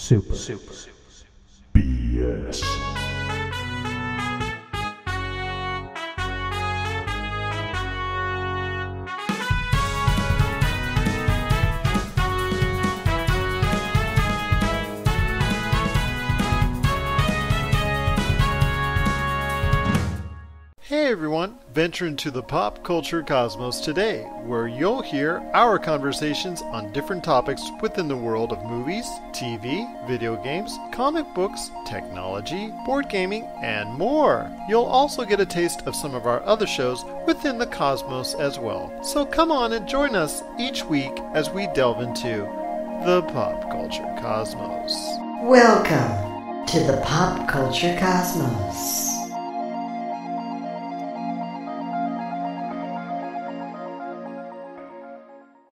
Super BS. Hey everyone, venture into the pop culture cosmos today, where you'll hear our conversations on different topics within the world of movies, TV, video games, comic books, technology, board gaming, and more. You'll also get a taste of some of our other shows within the cosmos as well. So come on and join us each week as we delve into the pop culture cosmos. Welcome to the pop culture cosmos.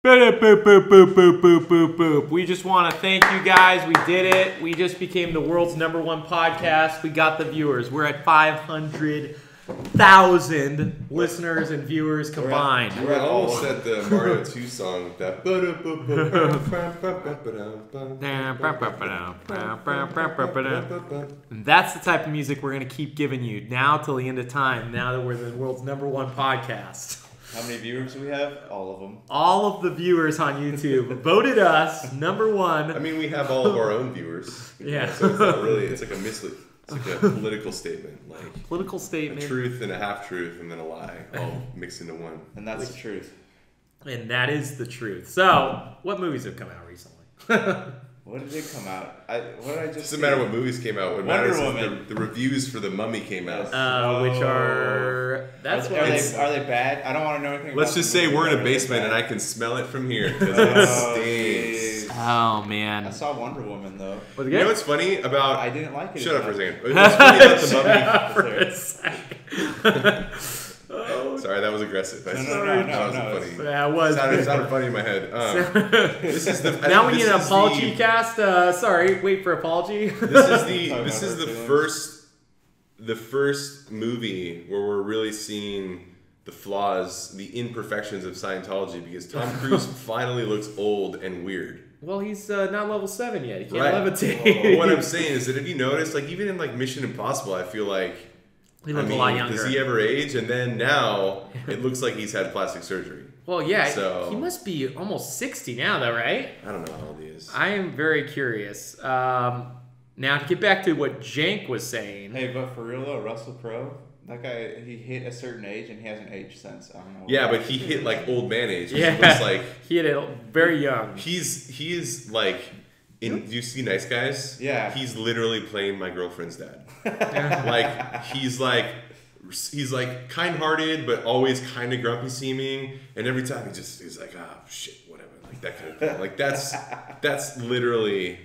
Boop, boop, boop, boop, boop, boop, boop, boop. We just want to thank you guys. We did it. We just became the world's #1 podcast. We got the viewers. We're at 500,000 listeners and viewers combined. We're almost at the Mario 2 song. That And that's the type of music we're going to keep giving you now till the end of time, now that we're the world's #1 podcast. How many viewers do we have? All of them. All of the viewers on YouTube voted us #1. I mean, we have all of our own viewers. Yeah. So it's not really, it's like a it's like a political statement. Like political statement. A truth and a half-truth and then a lie all mixed into one. And that's the truth. And that is the truth. So, what movies have come out recently? What did it come out? What did I just? It doesn't matter what movies came out. What Wonder matters Woman. is the reviews for The Mummy came out. Which are that's Are what they bad? I don't want to know anything. Let's about just the say movie. we're in a Are they basement bad? and I can smell it from here because it stinks. Jeez. Oh man. I saw Wonder Woman though. Was it You know good? what's funny about? I didn't like it. Shut as up for a much. second. What's funny about The Mummy? For a second. Sorry, that was aggressive. No, That wasn't no, funny. That was It sounded funny in my head. This is the. I now think we need this an is apology the- cast. Sorry, wait for apology. This is the first movie where we're really seeing the flaws, the imperfections of Scientology because Tom Cruise finally looks old and weird. Well, he's not level 7 yet. He can't Right. levitate. But what I'm saying is that if you notice, like even in like Mission Impossible, I feel like He looks a lot younger. does he ever age? And then now it looks like he's had plastic surgery. Well, yeah, So- he must be almost 60 now, though, right? I don't know how old he is. I am very curious. Now, to get back to what Jank was saying. Hey, but for real though, Russell Crowe, that guy, he hit a certain age and he hasn't aged since. I don't know. Yeah, but he hit like old man age. Yeah, He looks like he hit it very young. he is like in. Do you see Nice Guys? Yeah. He's literally playing my girlfriend's dad. Like he's like kind-hearted but always kind of grumpy seeming, and every time he's like, ah, shit, whatever, like that kind of thing. Like that's literally.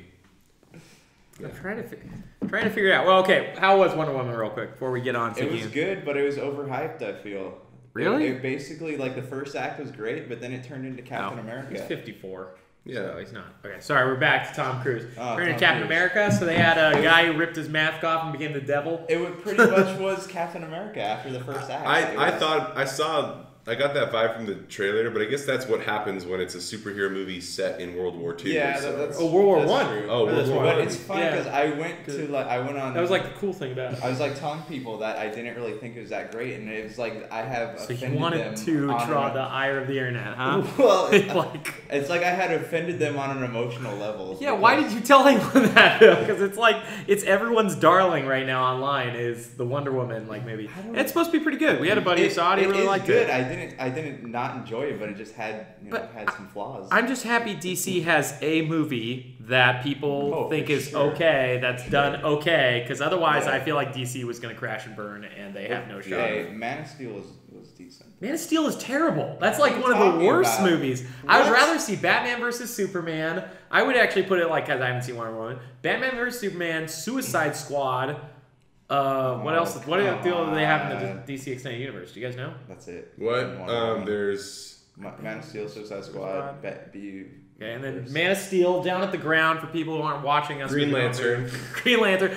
I'm trying to figure it out. Well, okay, how was Wonder Woman real quick before we get on to It was you? good, but it was overhyped. I feel. Really? It basically, like the first act was great, but then it turned into Captain America. He's 54. Yeah. So he's not. Okay, sorry, we're back to Tom Cruise. Oh, Turned into Tom Captain Cruise. America, so they had a guy who ripped his mask off and became the devil. It would pretty much was Captain America after the first act. I got that vibe from the trailer, but I guess that's what happens when it's a superhero movie set in World War II. Yeah, so. that's Oh, World War that's One. true. Oh, World That's War But One. it's funny Yeah. because I went on. That was like the cool thing about it. I was like telling people that I didn't really think it was that great, and it was like I have So you offended wanted them to on draw an- the ire of the internet, huh? Well, Like, it's like I had offended them on an emotional level. yeah, why did you tell anyone that? Because it's like, it's everyone's darling right now online is the Wonder Woman, like maybe. It's supposed to be pretty good. We had a buddy who saw it, he really is liked good. it. I didn't not enjoy it, but it just had But had some flaws. I'm just happy DC has a movie that people Oh, think for is sure. okay, that's done okay, because otherwise Yeah. I feel like DC was going to crash and burn, and they have no shot. Hey, Man of Steel was decent. Man of Steel is terrible. That's like What one are of you the talking worst about? movies. I would What? rather see Batman versus Superman. I would actually put it like, because I haven't seen Wonder Woman. Batman versus Superman, Suicide Squad. What else? What deal do they have in the DC Extended Universe? Do you guys know? That's it. What? Wonder Woman. There's. Man of Steel, Suicide Squad, Okay, and then Man of Steel, Down at the Ground for people who aren't watching us. Green Lantern. Green Lantern.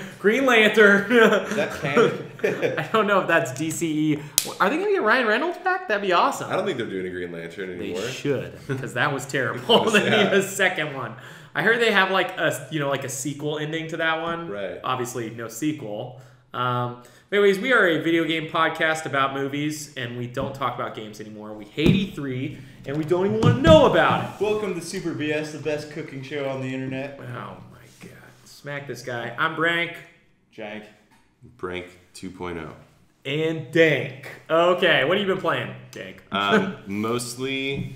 That canon. I don't know if that's DCE. Are they going to get Ryan Reynolds back? That'd be awesome. I don't think they're doing a Green Lantern They anymore. should, because that was terrible. They Yeah. need a second one. I heard they have like a sequel ending to that one. Right. Obviously, no sequel. Anyways, we are a video game podcast about movies, and we don't talk about games anymore. We hate E3, and we don't even want to know about it. Welcome to Super BS, the best cooking show on the internet. Oh my god. Smack this guy. I'm Brank. Jank. Brank 2.0. And Dank. Okay, what have you been playing, Dank? Mostly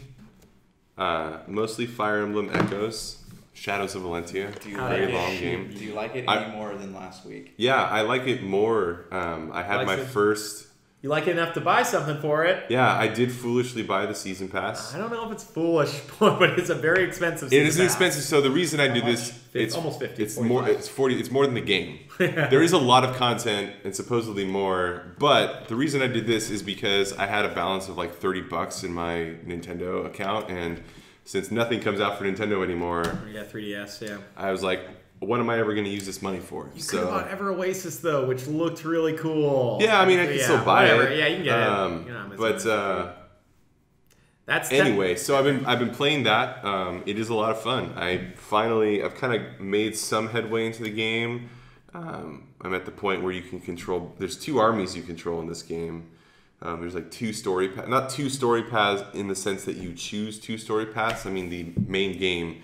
Fire Emblem Echoes, Shadows of Valentia. Do you Very like long it? game. Do you like it any more than last week? Yeah, I like it more. I had my first. You like it enough to buy something for it. Yeah, I did foolishly buy the season pass. I don't know if it's foolish, but it's a very expensive It is season expensive. So the reason I did this, It's almost 50. It's more. It's 40. It's more than the game. There is a lot of content and supposedly more. But the reason I did this is because I had a balance of like $30 in my Nintendo account, and since nothing comes out for Nintendo anymore, We got 3DS, yeah. I was like, what am I ever going to use this money for? You could have bought Ever Oasis though, which looked really cool. Yeah, I mean, I can still buy whatever. it. Yeah, you can get it. You know, But that's anyway, so I've been playing that. It is a lot of fun. I've kind of made some headway into the game. I'm at the point where you can control. There's 2 armies you control in this game. There's like 2 story paths, not 2 story paths in the sense that you choose 2 story paths. I mean, the main game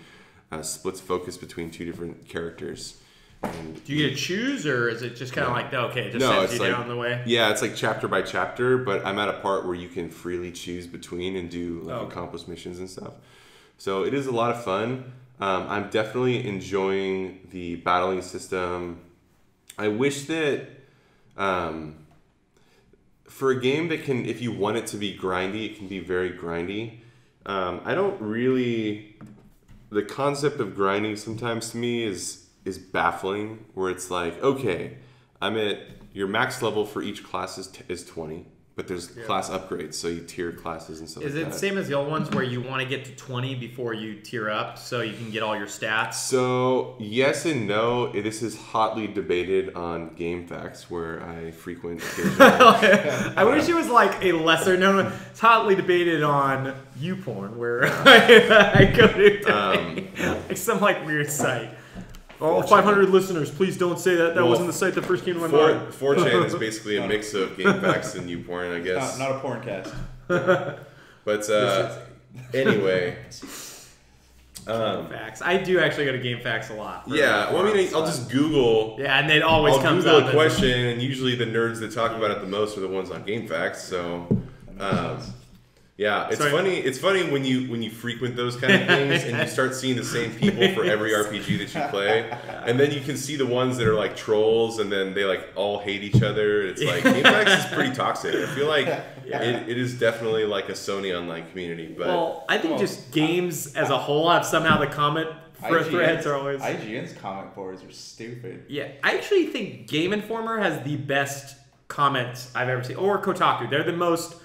splits focus between 2 different characters. And Do you get to choose, or is it just kind of like, okay, it just no, sends it's you like, down the way? Yeah, it's like chapter by chapter, but I'm at a part where you can freely choose between and do like accomplish missions and stuff. So it is a lot of fun. I'm definitely enjoying the battling system. I wish that for a game that can, if you want it to be grindy, it can be very grindy. I don't really. The concept of grinding sometimes to me is baffling, where it's like, okay, I'm at your max level for each class is 20, but there's class upgrades, so you tier classes and stuff Is like it that. the same as the old ones where you want to get to 20 before you tier up so you can get all your stats? So yes and no. This is hotly debated on GameFAQs, where I frequent occasionally. I wish it was like a lesser known. It's hotly debated on YouPorn, where I go to like some like weird site. Oh, 500 listeners, please don't say that. That wasn't the site that first came to my mind. 4chan is basically a mix of GameFAQs and YouPorn, I guess. Not a porn cast. But anyway. Facts. I do actually go to GameFAQs a lot. Yeah, well, I mean, I'll just Google. Yeah, and it always comes Google up a question, and usually the nerds that talk about it the most are the ones on GameFAQs. So, yeah, it's funny. It's funny when you frequent those kind of things and you start seeing the same people for every RPG that you play, and then you can see the ones that are like trolls, and then they like all hate each other. It's like GameFAQs is pretty toxic. I feel like it is definitely like a Sony Online community. But well, I think just games as a whole have somehow the comment threads are always. IGN's comment boards are stupid. Yeah, I actually think Game Informer has the best comments I've ever seen, or Kotaku. They're the most.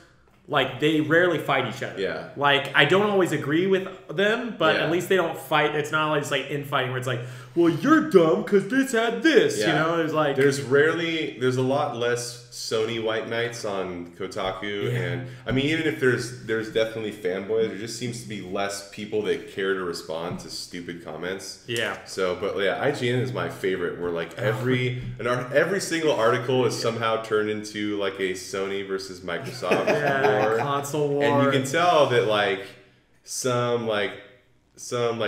Like, they rarely fight each other. Yeah. Like, I don't always agree with them, but Yeah. at least they don't fight. It's not like, it's like infighting where it's like, well, you're dumb because this had this. Yeah. You know, there's like... There's a lot less Sony white knights on Kotaku, and I mean, even if there's definitely fanboys, there just seems to be less people that care to respond to stupid comments. Yeah. So, but yeah, IGN is my favorite. Where like every single article is somehow turned into like a Sony versus Microsoft war, console war, and you can tell that like some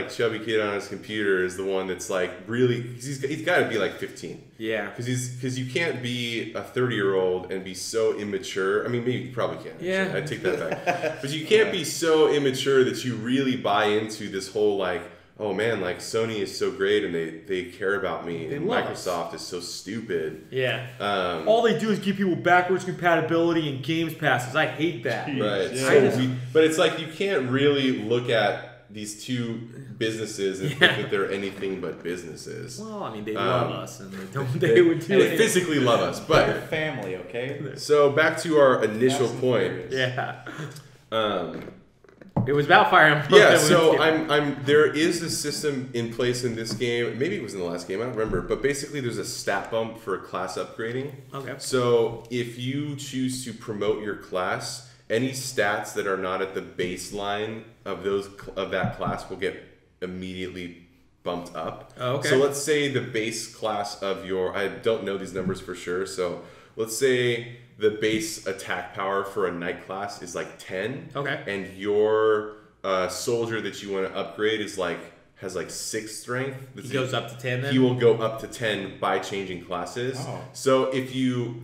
chubby kid on his computer is the one that's like really, he's got to be like 15. Yeah. Because you can't be a 30-year-old and be so immature. I mean, maybe you probably can. Yeah. I take that back. But you can't be so immature that you really buy into this whole like, oh man, like Sony is so great and they care about me, and Microsoft is so stupid. Yeah. All they do is give people backwards compatibility and games passes. I hate that. Right. Yeah. So but it's like you can't really look at these two businesses and think that they're anything but businesses. Well, I mean, they love us, and they would do They it. physically love us, They're but family, okay? so back to our initial Fast and point. Furious. It was about Fire Emblem. Yeah, so there is a system in place in this game. Maybe it was in the last game, I don't remember. But basically, there's a stat bump for class upgrading. Okay. So if you choose to promote your class, any stats that are not at the baseline of that class will get immediately bumped up. Oh, okay. So let's say the base class of your, I don't know these numbers for sure, so let's say the base attack power for a knight class is like 10. Okay. And your soldier that you want to upgrade has like 6 strength. He goes up to 10 then? He will go up to 10 by changing classes. Oh. So if you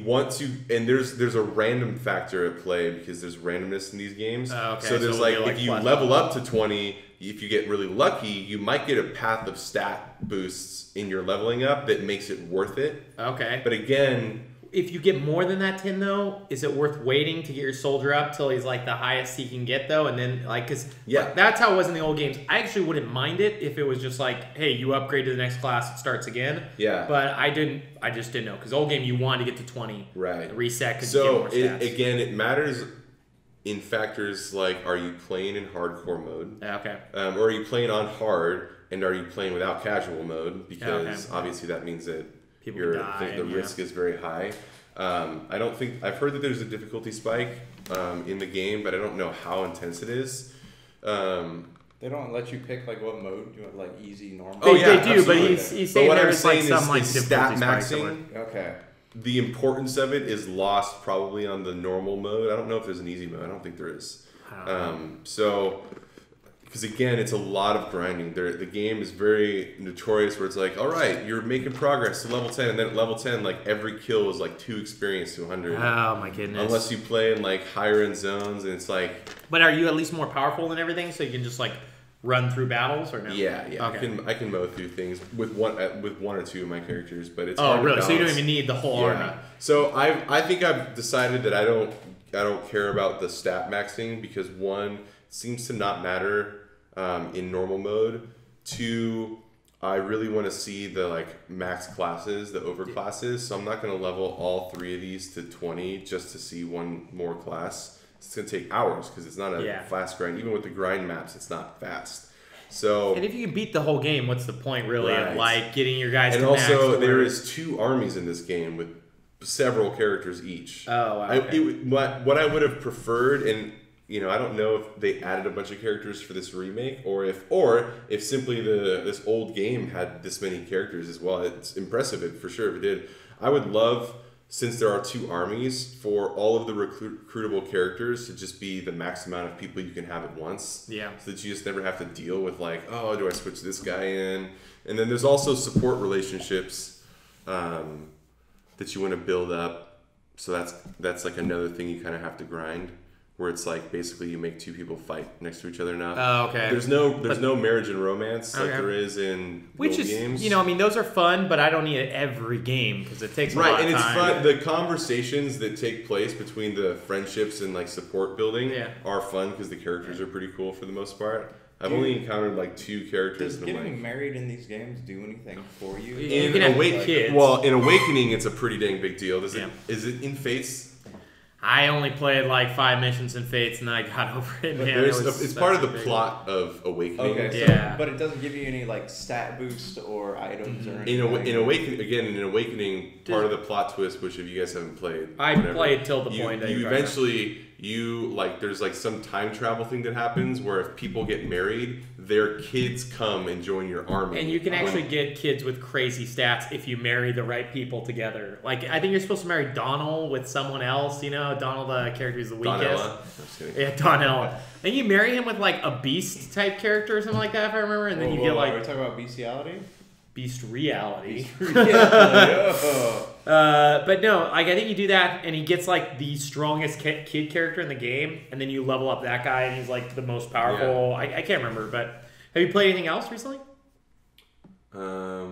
want to, and there's a random factor at play because there's randomness in these games. Okay, so there's so like, it'll be if you plus level level. up to 20, if you get really lucky, you might get a path of stat boosts in your leveling up that makes it worth it. Okay. But again, If you get more than that 10 though, is it worth waiting to get your soldier up till he's like the highest he can get though? And then like, cause that's how it was in the old games. I actually wouldn't mind it if it was just like, hey, you upgrade to the next class, it starts again. Yeah. But I just didn't know. Cause old game you wanted to get to 20. Right. Reset cause you get more stats. It matters in factors like, are you playing in hardcore mode? Okay. Or are you playing on hard, and are you playing without casual mode? Because obviously that means that People the risk is very high. I don't think I've heard that there's a difficulty spike in the game, but I don't know how intense it is. They don't let you pick like what mode you want, like easy, normal. They do, absolutely. but he's saying what there's I'm like saying some like is difficulty stat spike maxing. Okay. The importance of it is lost probably on the normal mode. I don't know if there's an easy mode. I don't think there is. Because again, it's a lot of grinding. The game is very notorious where it's like, all right, you're making progress to level 10, and then at level 10, like every kill is like 2 experience to 100. Oh my goodness. Unless you play in like higher end zones, and it's like. But are you at least more powerful than everything, so you can just like run through battles or no? Yeah. Okay. I can mow through things with one or two of my characters, but it's hard to really? So you don't balance. even need the whole army. So I think I've decided that I don't care about the stat maxing because one, it seems to not matter in normal mode. 2, I really want to see the like max classes, the over classes. So I'm not going to level all 3 of these to 20 just to see one more class. It's going to take hours because it's not a fast grind. Even with the grind maps, it's not fast. So and if you can beat the whole game, what's the point really of Right. like getting your guys? and to max also to there where- is 2 armies in this game with several characters each. Oh wow. Okay. What I would have preferred, and I don't know if they added a bunch of characters for this remake, or if simply this old game had this many characters as well. It's impressive, for sure, if it did. I would love, since there are 2 armies, for all of the recruitable characters to just be the max amount of people you can have at once. Yeah. So that you just never have to deal with like, oh, do I switch this guy in? And then there's also support relationships that you want to build up. So that's like another thing you kind of have to grind, where it's like basically you make 2 people fight next to each other now. Oh, okay. There's no marriage and romance like Okay. there is in Which old is, games. I mean, those are fun, but I don't need it every game because it takes a lot and of it's time. fun. The conversations that take place between the friendships and like support building are fun because the characters are pretty cool for the most part. I've only encountered like 2 characters. Does that I'm getting like, married in these games do anything for you? You can have kids. Well, in Awakening, it's a pretty dang big deal. Is Yeah. it in Fates? I only played like 5 missions in Fates and then I got over it. Man, It's part of the big. plot of Awakening. Okay, so, Yeah. but it doesn't give you any like stat boost or items or anything. In Awakening, part of the plot twist, which if you guys haven't played, I played till the point that you you eventually there's like some time travel thing that happens where if people get married, their kids come and join your army. And you can actually get kids with crazy stats if you marry the right people together. Like, I think you're supposed to marry Donald with someone else, Donald, the character who's the weakest. Donella. I'm just kidding. Yeah, Donell. And you marry him with like a beast type character or something like that, if I remember. And then you get like Are we talking about bestiality? beast reality. Yeah. But no, like I think you do that, and he gets like the strongest kid character in the game, and then you level up that guy, and he's like the most powerful. Yeah. I can't remember, but have you played anything else recently? I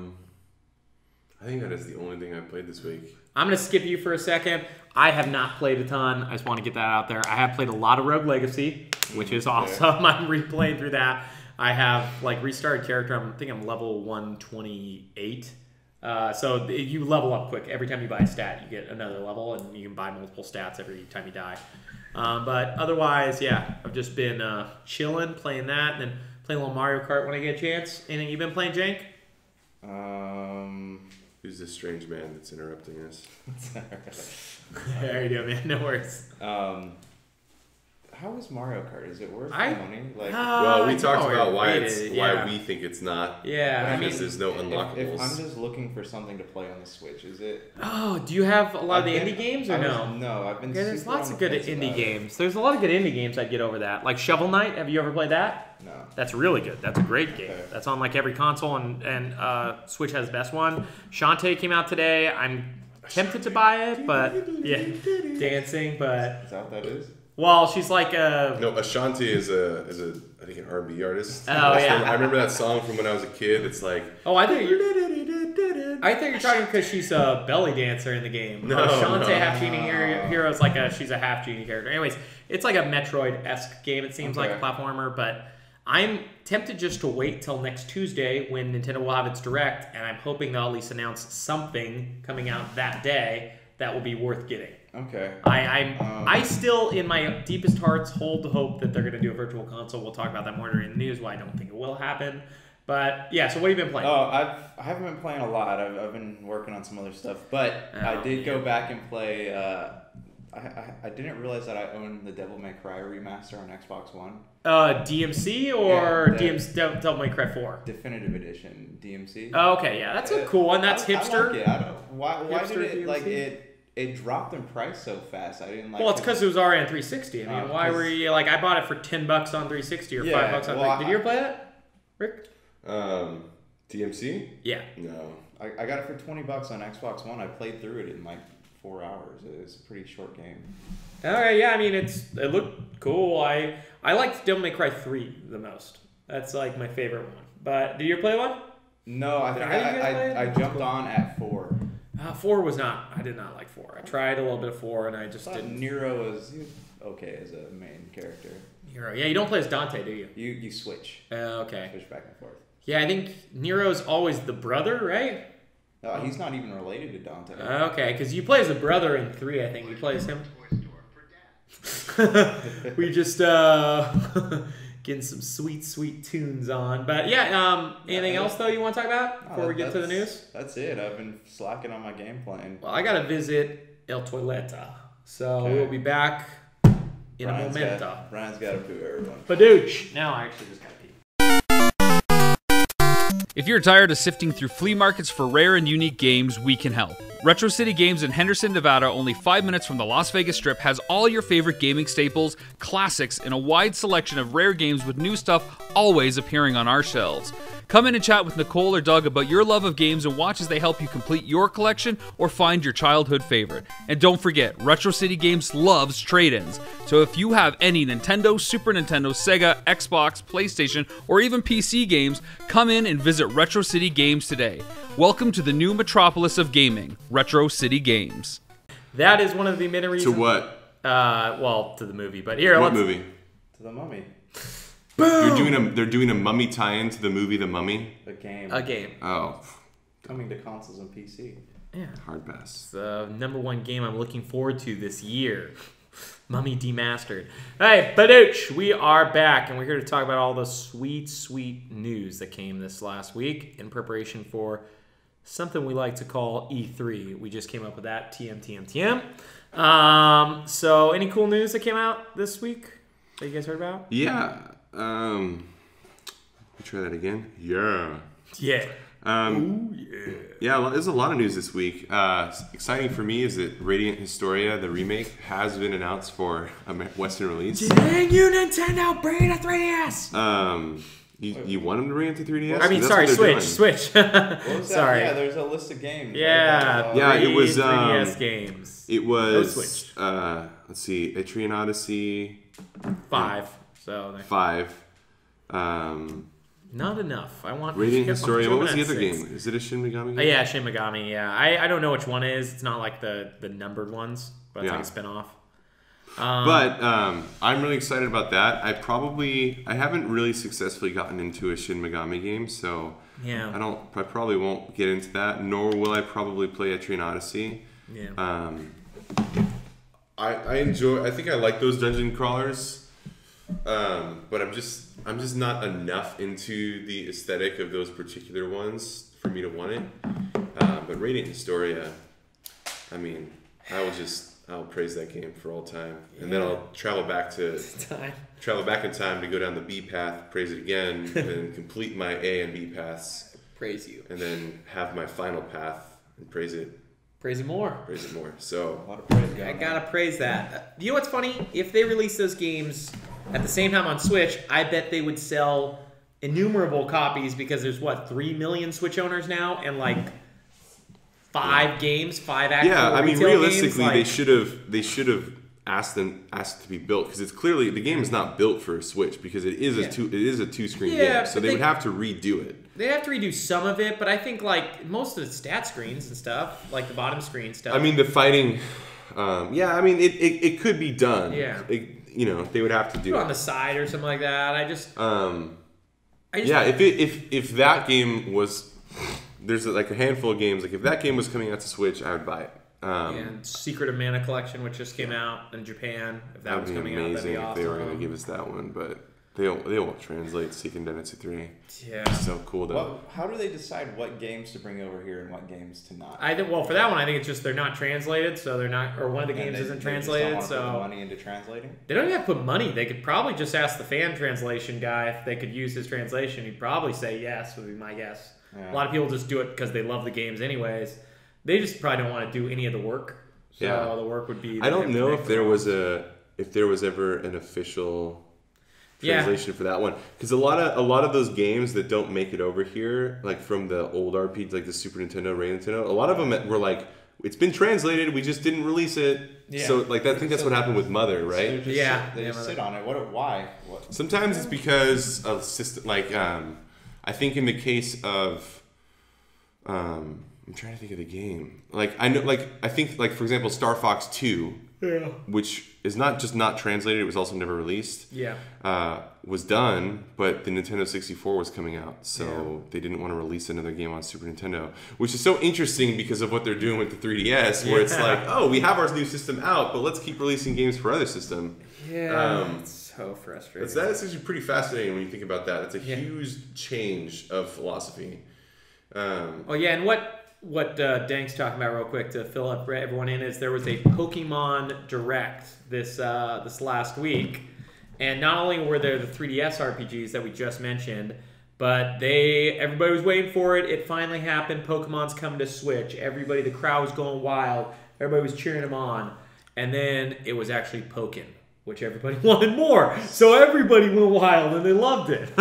think that is the only thing I played this week. I'm gonna skip you for a second. I have not played a ton. I just want to get that out there. I have played a lot of Rogue Legacy, which is awesome. I'm replaying through that. I have like restarted character. I think I'm level 128. So you level up quick. Every time you buy a stat, you get another level, and you can buy multiple stats every time you die. But otherwise, yeah, I've just been chilling, playing that, and then playing a little Mario Kart when I get a chance. Anything you've been playing, Jank? Who's this strange man that's interrupting us? There you go, man. No worries. I how is Mario Kart? Is it worth the I- money? Like, Well, we talked no, about why rated, yeah. we think it's not. Yeah. Because there's no unlockables. if I'm just looking for something to play on the Switch, is it? Oh, do you have a lot of the I've been- indie games or no? No, I've been. Okay, there's super lots on of the good fence indie about it. games. There's a lot of good indie games I'd get over that. Like Shovel Knight. Have you ever played that? No. That's really good. That's a great game. Okay. That's on like every console, and Switch has the best one. Shantae came out today. I'm tempted to buy it, but yeah, dancing. But Is that what that is? well, she's like No, Ashanti is a I think an R&B artist. Oh, yeah. I remember that song from when I was a kid. It's like Oh, I think you're talking because she's a belly dancer in the game. No, Shantae, no. half genie hero is like she's a half genie character. Anyways, it's like a Metroid-esque game. It seems like a Okay. platformer, but I'm tempted just to wait till next Tuesday when Nintendo will have its direct, and I'm hoping they'll at least announce something coming out that day that will be worth getting. Okay. I still, in my deepest hearts, hold the hope that they're going to do a virtual console. We'll talk about that more during the news. Why I don't think it will happen. But yeah, so what have you been playing? Oh, I haven't been playing a lot. I've been working on some other stuff, but Oh, I did go back and play. I didn't realize that I owned the Devil May Cry remaster on Xbox One, DMC or Yeah, Devil May Cry 4? Definitive Edition DMC. Oh, okay, yeah, that's a cool one. That's I hipster. like it. I don't, why Hipster did it like DMC? it dropped in price so fast? I didn't like. Well, it's because it was already on 360. I mean, why 'cause- were you like? I bought it for $10 on 360 or Yeah, $5 on. well, Did you ever play that, Rick? DMC? Yeah. No. I got it for $20 on Xbox One. I played through it in like 4 hours. It's a pretty short game. All right, yeah. I mean, it looked cool. I liked Devil May Cry 3 the most. That's like my favorite one. But did you ever play one? No, I think How do you guys play it? I jumped on at 4. 4 was not. I did not like 4. I tried a little bit of 4 and I just I thought didn't. Nero was okay as a main character. Hero. Yeah, you don't play as Dante, do you? You switch. Okay. Switch back and forth. Yeah, I think Nero's always the brother, right? No, he's not even related to Dante. Okay, because you play as a brother in 3, I think. You play as him. We just getting some sweet tunes on. But yeah, anything else though you want to talk about before we get to the news? That's it. I've been slacking on my game playing. Well, I gotta visit El Toileta, so Okay. we'll be back in a momento. Brian's got to poo everyone. Badooch. Now I actually just gotta pee. If you're tired of sifting through flea markets for rare and unique games, we can help. Retro City Games in Henderson, Nevada, only 5 minutes from the Las Vegas Strip, has all your favorite gaming staples, classics, and a wide selection of rare games with new stuff always appearing on our shelves. Come in and chat with Nicole or Doug about your love of games and watch as they help you complete your collection or find your childhood favorite. And don't forget, Retro City Games loves trade-ins. So if you have any Nintendo, Super Nintendo, Sega, Xbox, PlayStation, or even PC games, come in and visit Retro City Games today. Welcome to the new metropolis of gaming, Retro City Games. That is one of the many reasons. To what? Well, to the movie. But here, What let's. movie? To the Mummy. They're doing a mummy tie-in to the movie The Mummy. The game. A game. Oh, Coming to consoles and PC. Yeah. hard pass. The number one game I'm looking forward to this year. Mummy Demastered. Hey, Badooch, we are back, and we're here to talk about all the sweet news that came this last week in preparation for something we like to call E3. We just came up with that, TM. So, any cool news that came out this week that you guys heard about? Yeah. Let me try that again. Yeah. Yeah. Yeah, there's a lot of news this week. Exciting for me is that Radiant Historia, the remake, has been announced for a Western release. Dang you, Nintendo, bring it to 3DS! You want them to bring it to 3DS? I mean, 'Cause sorry, that's what they're Switch. doing. What was that? Sorry. Yeah, there's a list of games. Yeah, Yeah, it was, 3DS games. It Switch. was, let's see, Etrian Odyssey 5. So 5. not enough. I want Radiant Historia. What was the Jumping other at 6. game? Is it a Shin Megami game? Yeah, Shin Megami. Yeah, I don't know which one it is. It's not like the numbered ones, but it's Yeah. like a spin-off. But I'm really excited about that. I haven't really successfully gotten into a Shin Megami game, so Yeah. I probably won't get into that, nor will I probably play Etrian Odyssey. Yeah. I think I like those dungeon crawlers, but I'm just not enough into the aesthetic of those particular ones for me to want it. But Radiant Historia, I mean, I'll praise that game for all time, and then I'll travel back in time to go down the B path, praise it again, and then complete my A and B paths. Praise you. And then have my final path and praise it. Praise it more. Praise it more. So A lot of praise I gotta praise that. You know what's funny? If they release those games at the same time on Switch, I bet they would sell innumerable copies because there's 3 million Switch owners now, and like 5 games, 5 actual retail realistically, games, they should have asked it to be built, because it's clearly the game is not built for a Switch, because it is a 2-screen game, so they would have to redo it. They'd have to redo some of it, but I think like most of the stat screens and stuff, like the bottom screen stuff. I mean, the fighting, it could be done. Yeah. They would have to do it it on the side or something like that. If that game was, there's like a handful of games, like if that game was coming out to Switch, I would buy it. And Secret of Mana Collection, which just came out in Japan, if that was coming out, that'd be awesome. If they were going to give us that one, but they won't translate Secret Identity 3. Yeah, it's so cool though. How do they decide what games to bring over here and what games to not? For that one, I think it's just they're not translated, so they're not, or one of the games isn't translated. Just don't so want to put money into translating. They don't even have to put money. They could probably just ask the fan translation guy if they could use his translation. He'd probably say yes, would be my guess. Yeah. A lot of people just do it because they love the games anyways. They just probably don't want to do any of the work. So the work would be. I don't know if there was ever an official translation for that one, because a lot of those games that don't make it over here, like from the old RPGs, like the Super Nintendo, Ray Nintendo, a lot of them were like, it's been translated, we just didn't release it. Yeah. So like I think that's what happened with Mother, right? So they just sit on it. Why? Sometimes it's because of system. Like I think in the case of I'm trying to think of the game. Like I know, like I think, like for example, Star Fox 2, which is not just not translated; it was also never released. Yeah, was done, but the Nintendo 64 was coming out, so they didn't want to release another game on Super Nintendo, which is so interesting because of what they're doing with the 3DS, where it's like, oh, we have our new system out, but let's keep releasing games for other system. Yeah, it's so frustrating. That's actually pretty fascinating when you think about that. It's a huge change of philosophy. And what Dank's talking about real quick to fill up everyone in is there was a Pokemon Direct this last week, and not only were there the 3DS RPGs that we just mentioned, but everybody was waiting for it. It finally happened. Pokemon's coming to Switch. The crowd was going wild. Everybody was cheering them on, and then it was actually Pokken, which everybody wanted more. So everybody went wild and they loved it.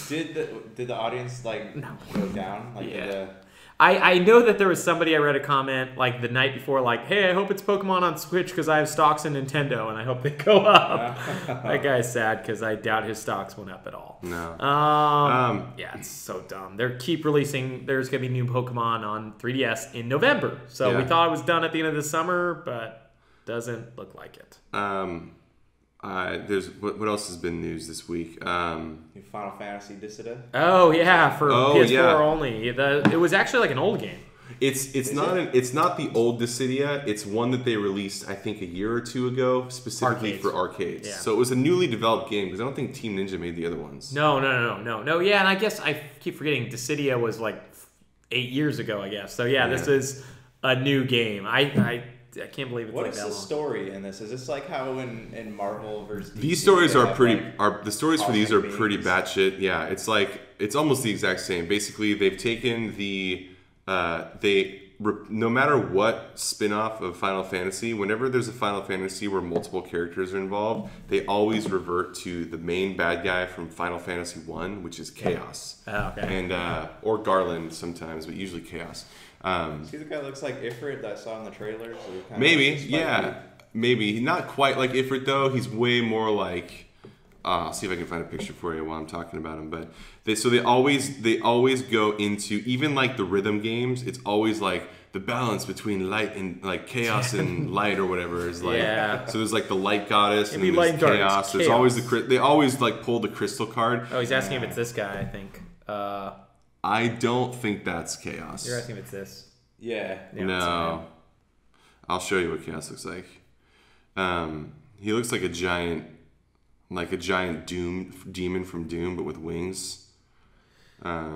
Did the audience go down? I know that there was somebody, I read a comment like the night before, like, hey, I hope it's Pokemon on Switch because I have stocks in Nintendo and I hope they go up. That guy's sad because I doubt his stocks went up at all. No. Yeah, it's so dumb. They keep releasing, there's going to be new Pokemon on 3DS in November. So we thought it was done at the end of the summer, but doesn't look like it. There's what else has been news this week? New Final Fantasy Dissidia. Oh yeah, for PS4 only. It was actually like an old game. It's not the old Dissidia. It's one that they released I think a year or two ago specifically for arcades. Yeah. So it was a newly developed game because I don't think Team Ninja made the other ones. No. Yeah, and I guess I keep forgetting Dissidia was like 8 years ago. I guess so. Yeah, this is a new game. I can't believe it's what like that long. What is the story in this? Is this like how in Marvel versus DC? These stories are pretty. The stories for these are pretty batshit. Yeah, it's almost the exact same. Basically, they've taken no matter what spin-off of Final Fantasy, whenever there's a Final Fantasy where multiple characters are involved, they always revert to the main bad guy from Final Fantasy 1, which is Chaos. Oh, okay. And or Garland sometimes, but usually Chaos. See, the guy looks like Ifrit that I saw in the trailer. So Maybe not quite like Ifrit though. He's way more like. I'll see if I can find a picture for you while I'm talking about him. But they always go into, even like the rhythm games. It's always like the balance between light and like chaos and light or whatever is like. Yeah. So there's like the light goddess and then there's chaos. There's always they always like pull the crystal card. Oh, he's asking if it's this guy. I think. I don't think that's Chaos. You're asking if it's this. Yeah. No. I'll show you what Chaos looks like. He looks like a giant demon from Doom, but with wings. But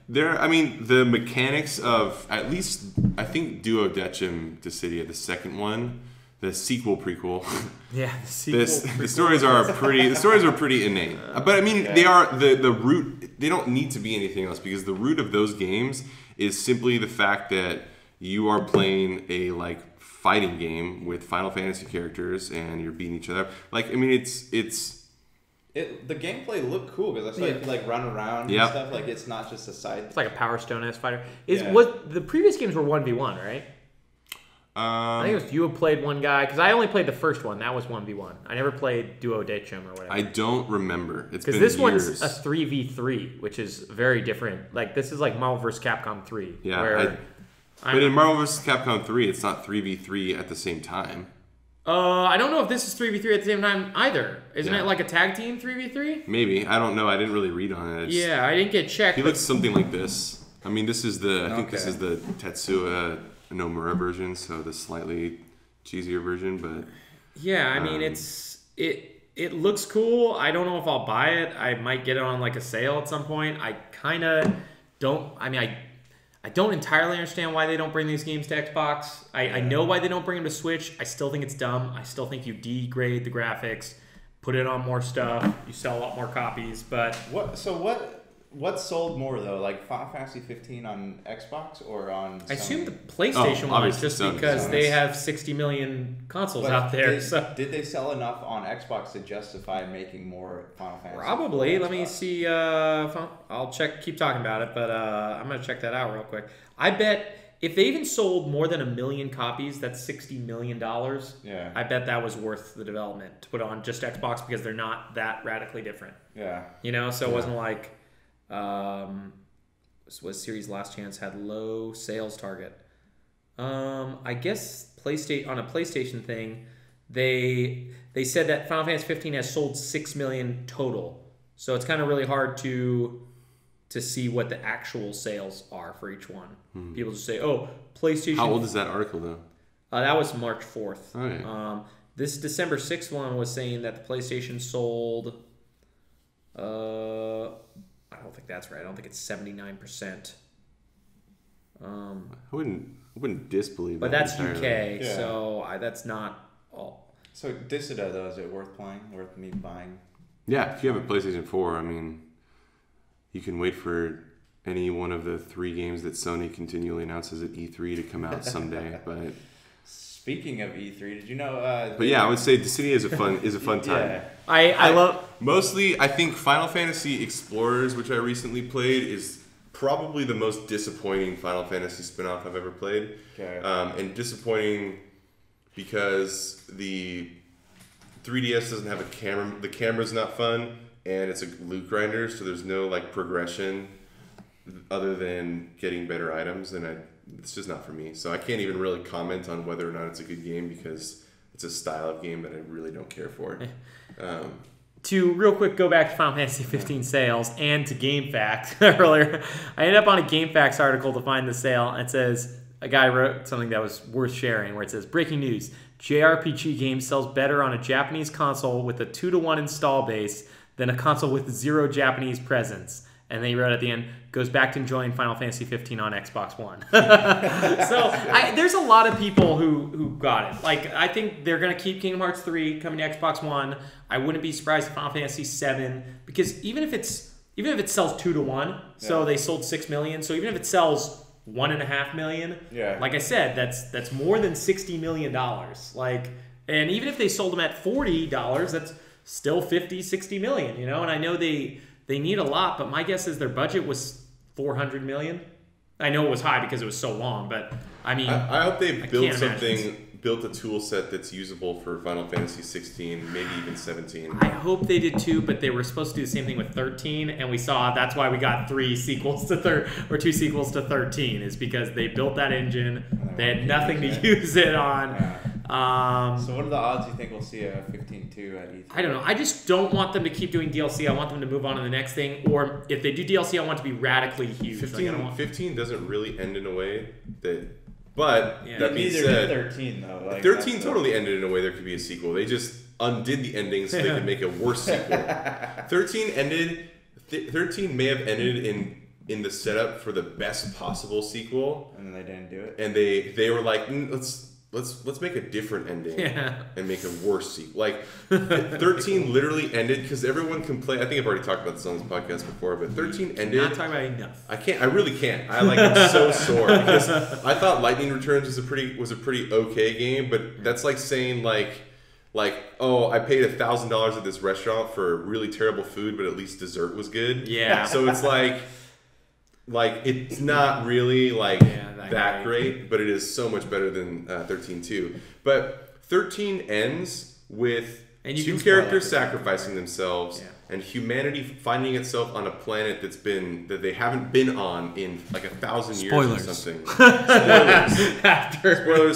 the mechanics of at least I think Duodecim Dissidia, the second one, the sequel prequel. Yeah, the sequel. The stories are pretty innate. But I mean, they are the root. They don't need to be anything else because the root of those games is simply the fact that you are playing a like fighting game with Final Fantasy characters and you're beating each other. Like, I mean, the gameplay looked cool because I saw you could like run around and stuff. Like it's not just a side. It's like a Power Stone-esque fighter. What the previous games were 1v1, right? I think it was you played one guy because I only played the first one. That was 1v1. I never played Duodecim or whatever. I don't remember. It's been this years. One's a 3v3, which is very different. Like this is like Marvel vs. Capcom 3. Yeah, but in Marvel vs. Capcom 3, it's not 3v3 at the same time. I don't know if this is 3v3 at the same time either. Isn't it like a tag team 3v3? Maybe. I don't know. I didn't really read on it. I didn't get checked. He looks something like this. I mean, this is I think this is the Tetsuya Nomura version, so the slightly cheesier version, but... Yeah, I mean, it looks cool. I don't know if I'll buy it. I might get it on like a sale at some point. I kind of don't... I mean, I don't entirely understand why they don't bring these games to Xbox. I know why they don't bring them to Switch. I still think it's dumb. I still think you degrade the graphics, put it on more stuff, you sell a lot more copies, but... What sold more though? Like Final Fantasy 15 on Xbox or on Sony? I assume the PlayStation one, just because they have 60 million consoles out there. Did they sell enough on Xbox to justify making more Final Fantasy? Probably. Let me see. I'll check. Keep talking about it, but I'm gonna check that out real quick. I bet if they even sold more than 1 million copies, that's $60 million. Yeah. I bet that was worth the development to put on just Xbox because they're not that radically different. Yeah. You know, so it wasn't like. Was Series Last Chance had low sales target. I guess on a PlayStation thing, they said that Final Fantasy 15 has sold 6 million total. So it's kind of really hard to see what the actual sales are for each one. People just say, "Oh, PlayStation." How old is that article though? That was March 4th. Okay. This December 6th one was saying that the PlayStation sold. I don't think that's right. I don't think it's 79%. I wouldn't disbelieve but that. But that's entirely. UK, so that's not all. So Dissidia though, is it worth playing? Worth me buying? Yeah, if you have a PlayStation 4, I mean, you can wait for any one of the 3 games that Sony continually announces at E3 to come out someday. But speaking of E3, did you know? But yeah, I would say Dissidia is a fun time. Yeah. I love mostly. I think Final Fantasy Explorers, which I recently played, is probably the most disappointing Final Fantasy spinoff I've ever played. Okay. And disappointing because the 3DS doesn't have a camera. The camera's not fun, and it's a loot grinder, so there's no like progression other than getting better items, and it's just not for me. So I can't even really comment on whether or not it's a good game because it's a style of game that I really don't care for. To real quick go back to Final Fantasy 15 sales and to GameFAQs earlier, I ended up on a GameFAQs article to find the sale. And it says, a guy wrote something that was worth sharing where it says, breaking news, JRPG game sells better on a Japanese console with a 2-to-1 install base than a console with 0 Japanese presence. And then he wrote at the end, goes back to enjoying Final Fantasy 15 on Xbox One. So there's a lot of people who got it. Like, I think they're going to keep Kingdom Hearts 3 coming to Xbox One. I wouldn't be surprised if Final Fantasy 7, because even if it sells 2-to-1, so they sold 6 million. So even if it sells 1.5 million, like I said, that's more than $60 million. Like, and even if they sold them at $40, that's still 50, 60 million, you know? And I know they need a lot, but my guess is their budget was $400 million. I know it was high because it was so long, but I mean, I hope they built a tool set that's usable for Final Fantasy 16, maybe even 17. I hope they did too, but they were supposed to do the same thing with 13, and we saw that's why we got 2 sequels to 13, is because they built that engine. They had nothing to use it on. So what are the odds you think we'll see a 15.2 at E3? I don't know. I just don't want them to keep doing DLC. I want them to move on to the next thing. Or if they do DLC, I want it to be radically huge. 15 doesn't really end in a way that... But that being Neither said... did 13, though. Like, 13 totally ended in a way there could be a sequel. They just undid the ending so they could make a worse sequel. 13 may have ended in in the setup for the best possible sequel, And then they didn't do it. and they were like, let's make a different ending and make a worse sequel. Like 13 literally ended because everyone complained. I think I've already talked about this on this podcast before, but 13 ended. Not talking about it enough. I can't. I really can't. I'm so sore because I thought Lightning Returns was a pretty okay game, but that's like saying like oh, I paid $1,000 at this restaurant for really terrible food, but at least dessert was good. Yeah. So it's like it's not really that great, but it is so much better than 13-2. But 13 ends with two characters sacrificing themselves and humanity finding itself on a planet that they haven't been on in like 1,000 years or something. Spoilers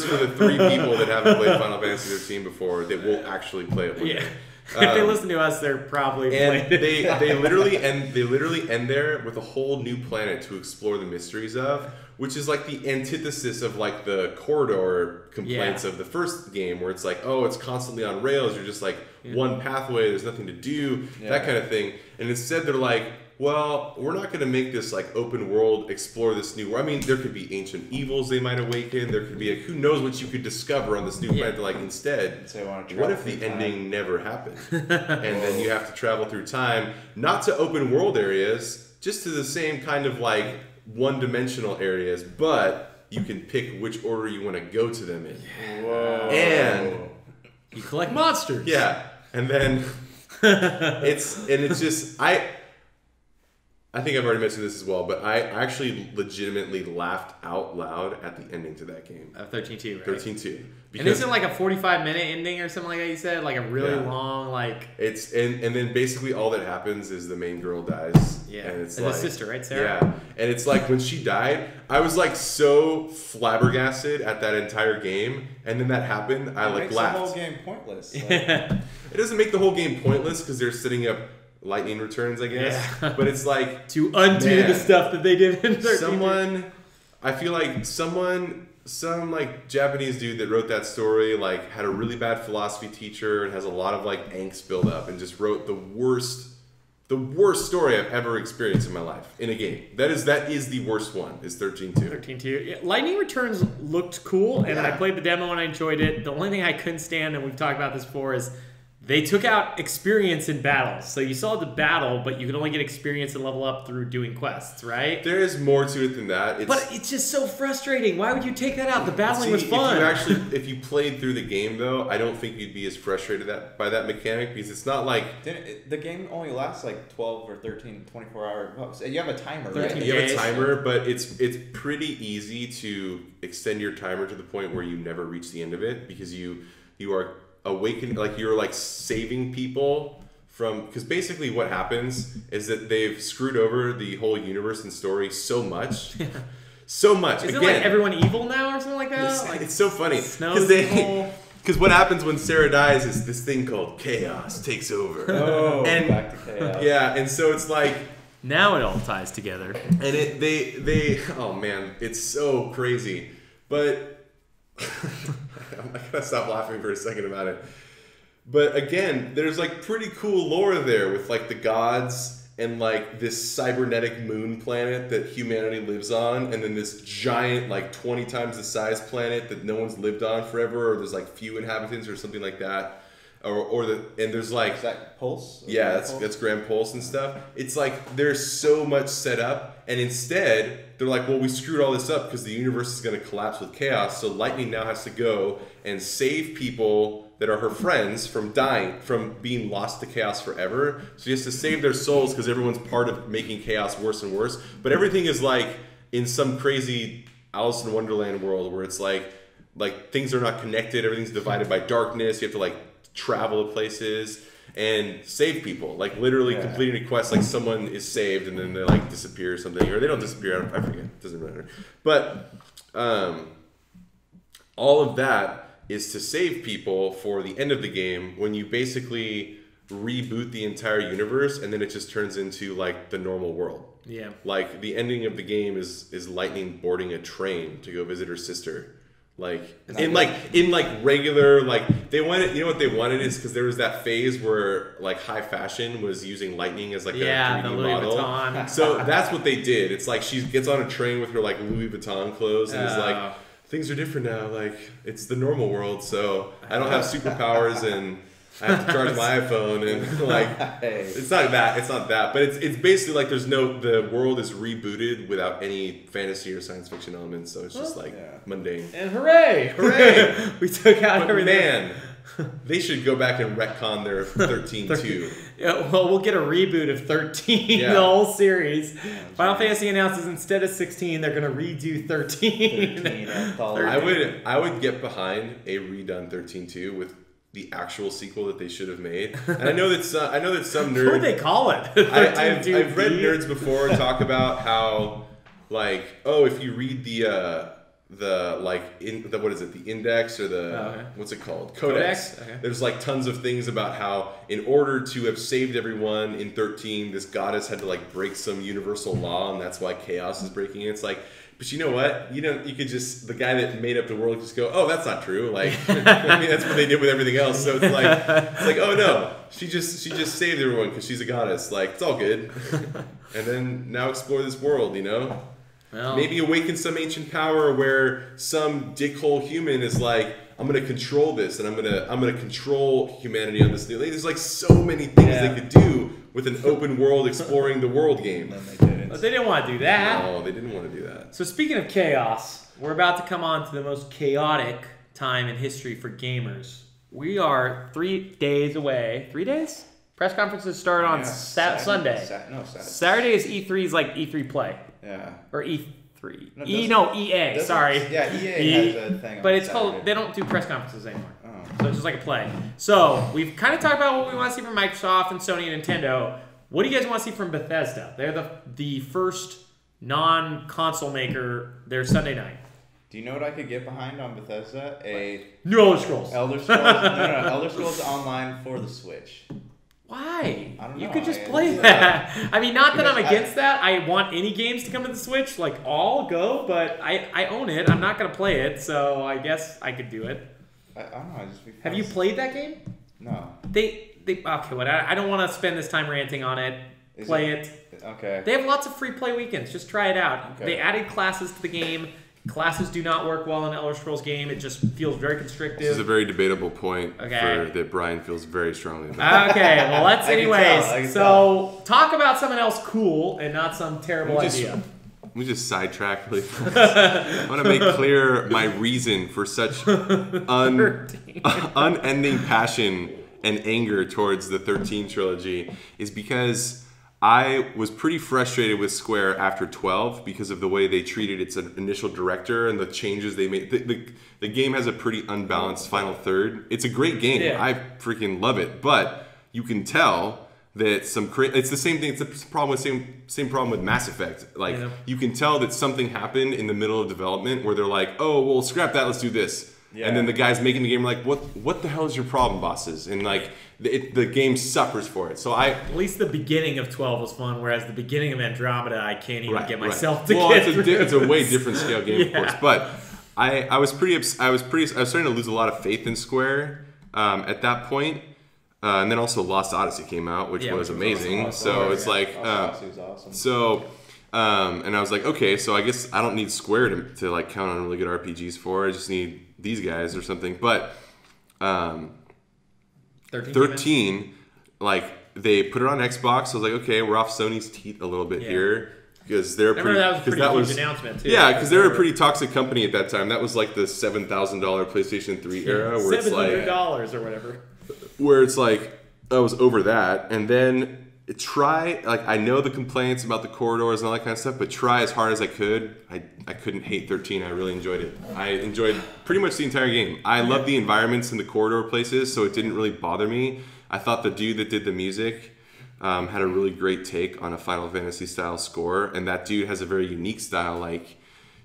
for the 3 people that haven't played Final Fantasy 13 before that will actually play it one day. If they listen to us, they're probably and they literally end there with a whole new planet to explore the mysteries of, which is like the antithesis of like the corridor complaints of the first game, where it's like, oh, it's constantly on rails, you're just like one pathway, there's nothing to do, that kind of thing. And instead they're like, well, we're not going to make this like open world, explore this new world. I mean, there could be ancient evils they might awaken. There could be who knows what you could discover on this new planet. Like instead, what if the ending never happened? And then you have to travel through time, not to open world areas, just to the same kind of like one-dimensional areas, but you can pick which order you want to go to them in. Whoa. And you collect monsters. Yeah, and then it's just I think I've already mentioned this as well, but I actually legitimately laughed out loud at the ending to that game. 13-2, right? 13-2. And isn't like a 45-minute ending or something like that you said? Like a really long, like... It's and then basically all that happens is the main girl dies. Yeah. And it's and like... the sister, right, Sarah? Yeah. And it's like when she died, I was like so flabbergasted at that entire game. And then that happened, I like laughed. It makes the whole game pointless. Like... It doesn't make the whole game pointless because they're setting up Lightning Returns, I guess. Yeah. But it's like... to undo the stuff that they did in 13. I feel like some like Japanese dude that wrote that story like had a really bad philosophy teacher and has a lot of like angst build up and just wrote the worst story I've ever experienced in my life in a game. That is the worst one. Is 13-2. 13-2. Yeah, Lightning Returns looked cool, and I played the demo and I enjoyed it. The only thing I couldn't stand, and we've talked about this before, is they took out experience in battles. So you saw the battle, but you could only get experience and level up through doing quests, right? There is more to it than that. But it's just so frustrating. Why would you take that out? The battling was fun. If you played through the game, though, I don't think you'd be as frustrated by that mechanic because it's not like... The game only lasts like 12 or 13, 24 hours. You have a timer, right? You have a timer, but it's pretty easy to extend your timer to the point where you never reach the end of it because you are... you're like saving people from, because basically what happens is that they've screwed over the whole universe and story so much. So much. Is it like everyone evil now or something like that? It's so funny because what happens when Sarah dies is this thing called chaos takes over. Oh, and back to chaos. Yeah, and so it's like now it all ties together. And they oh man, it's so crazy. But I gotta stop laughing for a second about it. But again, there's like pretty cool lore there with like the gods and like this cybernetic moon planet that humanity lives on, and then this giant like 20 times the size planet that no one's lived on forever, or there's like few inhabitants or something like that. And there's like, is that Pulse? Yeah, that's Grand Pulse and stuff. It's like there's so much set up, and instead they're like, well, we screwed all this up because the universe is going to collapse with chaos. So Lightning now has to go and save people that are her friends from dying, from being lost to chaos forever. So she has to save their souls because everyone's part of making chaos worse and worse. But everything is like in some crazy Alice in Wonderland world where it's like things are not connected. Everything's divided by darkness. You have to like travel to places and save people, like literally completing a quest, like someone is saved and then they like disappear or something, or they don't disappear, I forget, it doesn't matter. But all of that is to save people for the end of the game when you basically reboot the entire universe and then it just turns into like the normal world. Yeah. Like the ending of the game is Lightning boarding a train to go visit her sister. Like in regular, like they wanted, you know what they wanted is because there was that phase where like high fashion was using lightning as like a 3D the Louis model. Vuitton. So that's what they did. It's like she gets on a train with her like Louis Vuitton clothes and is like, things are different now. Like it's the normal world, so I don't have superpowers and I have to charge my iPhone and like it's not that, but it's basically like the world is rebooted without any fantasy or science fiction elements, so it's just mundane. And hooray! We took out everything. Man, they should go back and retcon their 13 too. Yeah, well, we'll get a reboot of 13, the whole series. Final Fantasy announces instead of 16, they're going to redo 13. 13 I would get behind a redone 13-2 with the actual sequel that they should have made. And I know that some nerds. What would they call it? I've read nerds before talk about how like, oh, if you read the index or what's it called? Codex. Okay. There's like tons of things about how in order to have saved everyone in 13, this goddess had to like break some universal law, and that's why chaos is breaking it. It's like, but you know what? You could just, the guy that made up the world just go, oh, that's not true. Like, I mean, that's what they did with everything else. So it's like, oh no, she just saved everyone because she's a goddess. Like, it's all good. And then now explore this world, Well, maybe awaken some ancient power where some dickhole human is like, I'm gonna control this and I'm gonna control humanity on this new. There's like so many things they could do with an open world exploring the world game. But they didn't want to do that. No, they didn't want to do that. So speaking of chaos, we're about to come on to the most chaotic time in history for gamers. We are 3 days away. 3 days? Press conferences start on Sunday. Saturday. Saturday is E3's like E3 Play. Yeah. Or E3. EA. Sorry. Yeah, EA has a thing. But on it's Saturday. called, they don't do press conferences anymore. So it's just like a play. So we've kind of talked about what we want to see from Microsoft and Sony and Nintendo. What do you guys want to see from Bethesda? They're the first non-console maker. They're Sunday night. Do you know what I could get behind on Bethesda? New Elder Scrolls. Elder Scrolls Online for the Switch. Why? I don't know. You could just play that. I mean, not that I'm against that. I want any games to come to the Switch. Like, all go, but I own it. I'm not going to play it, so I guess I could do it. I don't know. Have you played that game? No. Okay, what? I don't want to spend this time ranting on it. Play it. Okay. They have lots of free play weekends. Just try it out. Okay. They added classes to the game. Classes do not work well in an Elder Scrolls game. It just feels very constrictive. This is a very debatable point that Brian feels very strongly about. Okay, well, let's I can tell. Talk about something else cool and not some terrible idea. Let me just sidetrack really fast. I want to make clear my reason for such unending passion and anger towards the 13 trilogy is because I was pretty frustrated with Square after 12 because of the way they treated its initial director and the changes they made. The game has a pretty unbalanced final third. It's a great game. Yeah. I freaking love it. But you can tell that it's the same thing. It's the problem with same problem with Mass Effect. Like you can tell that something happened in the middle of development where they're like, oh, well, scrap that. Let's do this. Yeah. And then the guys making the game are like, what the hell is your problem, bosses? And like the game suffers for it. So at least the beginning of 12 was fun, whereas the beginning of Andromeda, I can't even get myself to get through. It's a way different scale game, of course. But I was starting to lose a lot of faith in Square at that point. And then also Lost Odyssey came out, which was amazing. So it's like, Odyssey was awesome. So. And I was like, okay, so I guess I don't need Square to like count on really good RPGs for. I just need these guys or something. But 13, like they put it on Xbox. So I was like, okay, we're off Sony's teeth a little bit here because they're that was a pretty huge announcement too. Yeah, because they were a pretty toxic company at that time. That was like the $7,000 PlayStation 3 era, where it's like $700 or whatever. Where it's like I was over that, and then. I know the complaints about the corridors and all that kind of stuff, but try as hard as I could. I couldn't hate 13. I really enjoyed it. I enjoyed pretty much the entire game. I love the environments in the corridor places, so it didn't really bother me. I thought the dude that did the music had a really great take on a Final Fantasy style score, and that dude has a very unique style. Like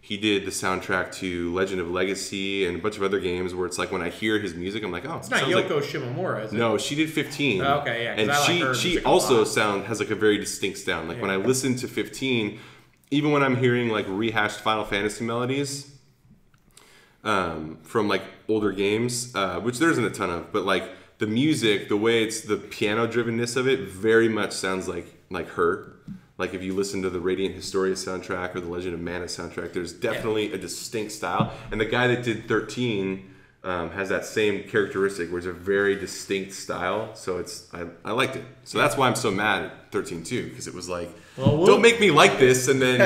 he did the soundtrack to Legend of Legacy and a bunch of other games where it's like when I hear his music, I'm like, oh, it's not Yoko Shimomura, is it? No, she did 15. Oh, okay, yeah. And she also has like a very distinct sound. Like when I listen to 15, even when I'm hearing like rehashed Final Fantasy melodies, from like older games, which there isn't a ton of, but like the music, the way it's the piano drivenness of it, very much sounds like her. Like if you listen to the Radiant Historia soundtrack or the Legend of Mana soundtrack, there's definitely a distinct style. And the guy that did 13 has that same characteristic, where it's a very distinct style. So I liked it. So that's why I'm so mad at 13 too, because it was like, don't make me like this and then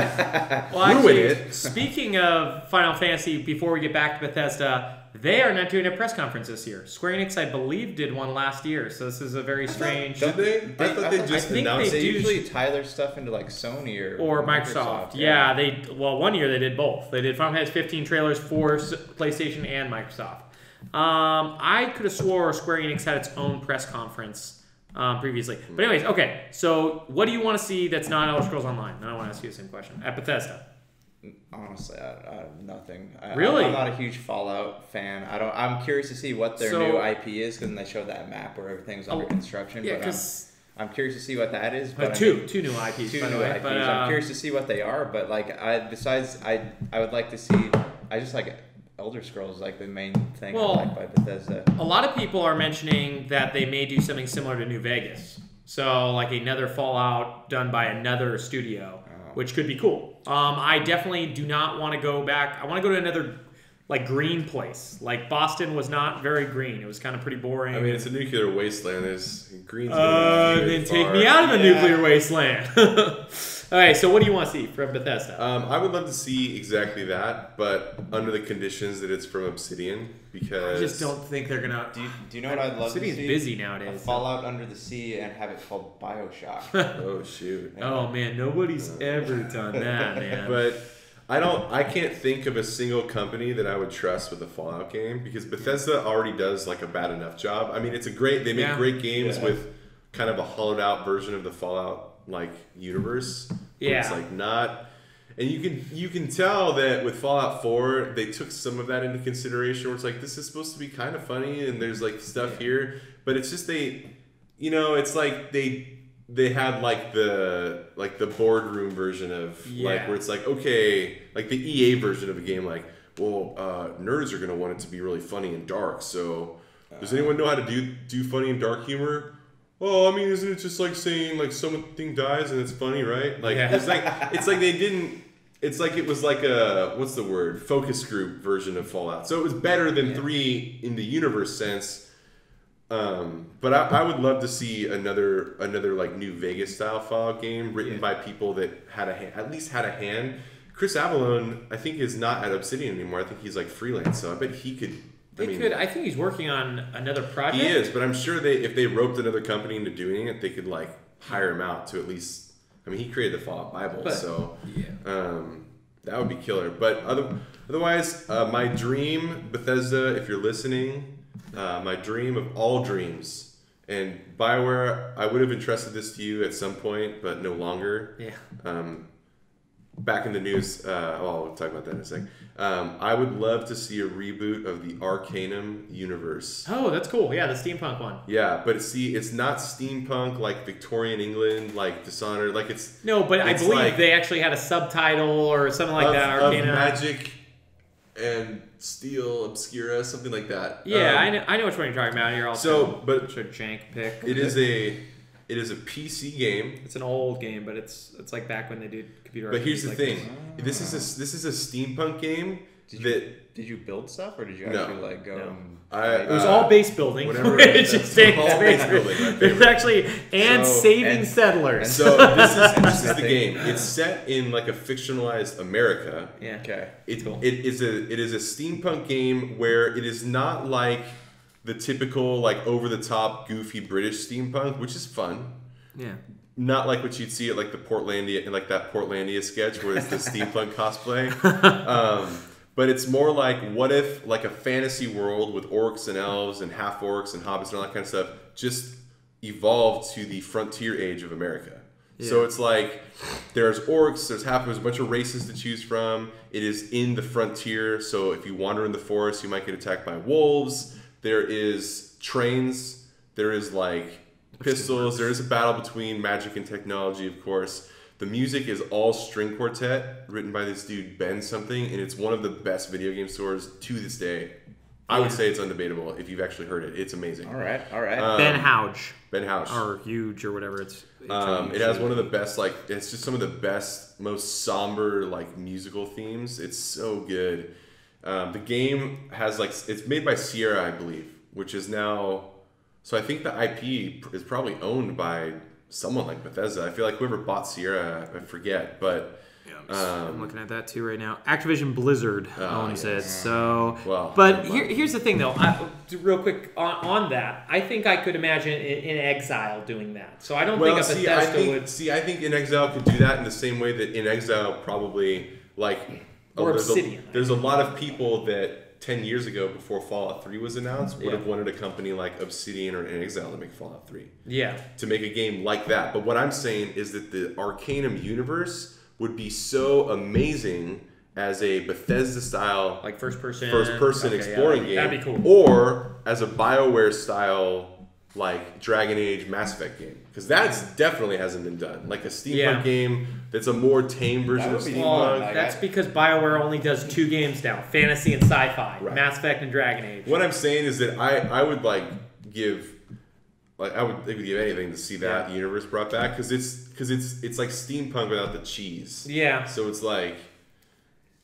ruin it. Speaking of Final Fantasy, before we get back to Bethesda, they are not doing a press conference this year. Square Enix, I believe, did one last year, so this is a very strange. Did they? I thought they just announced. They usually tie their stuff into like Sony or Microsoft. Yeah, one year they did both. They did Final Fantasy 15 trailers for PlayStation and Microsoft. I could have swore Square Enix had its own press conference previously. But anyways, okay. So what do you want to see that's not Elder Scrolls Online? And I want to ask you the same question. At Bethesda. Honestly, I have nothing. Really? I'm not a huge Fallout fan. I'm curious to see what their new IP is, because they showed that map where everything's under construction. Yeah, but I'm curious to see what that is. But two new IPs. Two by the new way, IPs. but, I'm curious to see what they are. But like, I would like to see. I just like Elder Scrolls, like the main thing I like by Bethesda. A lot of people are mentioning that they may do something similar to New Vegas. So like another Fallout done by another studio, which could be cool. I definitely do not want to go back. I want to go to another like green place. Like Boston was not very green. It was kind of pretty boring. I mean, it's a nuclear wasteland. There's green's then take me out of the nuclear wasteland. Okay, so what do you want to see from Bethesda? I would love to see exactly that, but under the conditions that it's from Obsidian, because I just don't think they're gonna. Do you know what I'd love to see? Obsidian's busy nowadays. A Fallout Under the Sea and have it called BioShock. Oh shoot! Oh man, nobody's ever done that, man. But I can't think of a single company that I would trust with a Fallout game, because Bethesda already does like a bad enough job. I mean, they make great games with kind of a hollowed out version of the Fallout like universe. Yeah, it's like not, and you can tell that with Fallout 4 they took some of that into consideration, where it's like, this is supposed to be kind of funny and there's like stuff here, but it's just it's like they had like the boardroom version of like, where it's like, okay, like the EA version of a game, like, well, nerds are gonna want it to be really funny and dark, so does anyone know how to do funny and dark humor? Oh, I mean, isn't it just like saying like something dies and it's funny, right? Like it's like they didn't. It's like it was like a, what's the word, focus group version of Fallout. So it was better than 3 in the universe sense. But I would love to see another like New Vegas style Fallout game written by people that at least had a hand. Chris Avallone, I think, is not at Obsidian anymore. I think he's like freelance. So I bet he could. I think he's working on another project. He is, but I'm sure if they roped another company into doing it, they could like hire him out to at least. I mean, he created the Fallout Bible, so that would be killer. But otherwise, my dream, Bethesda, if you're listening, my dream of all dreams, and BioWare, I would have entrusted this to you at some point, but no longer. Yeah. Back in the news, we'll talk about that in a second. I would love to see a reboot of the Arcanum universe. Oh, that's cool. Yeah, the steampunk one. Yeah, but it's not steampunk like Victorian England, like Dishonored, like it's... No, but I believe like, they actually had a subtitle or something like that. Arcanum. Of magic and steel obscura, something like that. Yeah, I know which one you're talking about. You're also a jank pick. It is a PC game. It's an old game, but it's like back when they did computer. But here's the like thing: this is a steampunk game. Did you build stuff, or did you actually like go? No. And it was all base building. It's just staying in space. There's actually saving settlers. So this is the game. It's set in like a fictionalized America. Yeah. Okay. It is a steampunk game where it is not like the typical like over the top goofy British steampunk, which is fun. Yeah. Not like what you'd see at like the Portlandia, like that Portlandia sketch where it's the steampunk cosplay. But it's more like, what if like a fantasy world with orcs and elves and half orcs and hobbits and all that kind of stuff just evolved to the frontier age of America. Yeah. So it's like there's orcs, there's a bunch of races to choose from. It is in the frontier, so if you wander in the forest, you might get attacked by wolves. There is trains. There is like pistols. There is a battle between magic and technology, of course. The music is all string quartet, written by this dude Ben something, and it's one of the best video game scores to this day. I would say it's undebatable if you've actually heard it. It's amazing. All right. Ben Houge. Ben Houge. Or Huge or whatever it's. It has one of the best, like, it's just some of the best, most somber, like, musical themes. It's so good. The game has, like, it's made by Sierra, I believe, which is now, so I think the IP is probably owned by someone like Bethesda. I feel like whoever bought Sierra, I forget, but I'm looking at that too right now. Activision Blizzard owns it. So, well, but here's the thing, though. Real quick on that, I think I could imagine in Exile doing that. So I don't think Bethesda would. I think In Exile could do that in the same way that In Exile probably there's a lot of people that 10 years ago, before Fallout 3 was announced, would have wanted a company like Obsidian or In Exile to make Fallout 3. Yeah. To make a game like that. But what I'm saying is that the Arcanum universe would be so amazing as a Bethesda style, like first person exploring game, that'd be cool. Or as a BioWare style, like Dragon Age Mass Effect game, because that definitely hasn't been done. Like a steampunk game that's a more tame version of steampunk. That's because BioWare only does 2 games now: fantasy and sci-fi, right. Mass Effect and Dragon Age. What I'm saying is that I would give anything to see that universe brought back, because it's like steampunk without the cheese. Yeah. So it's like,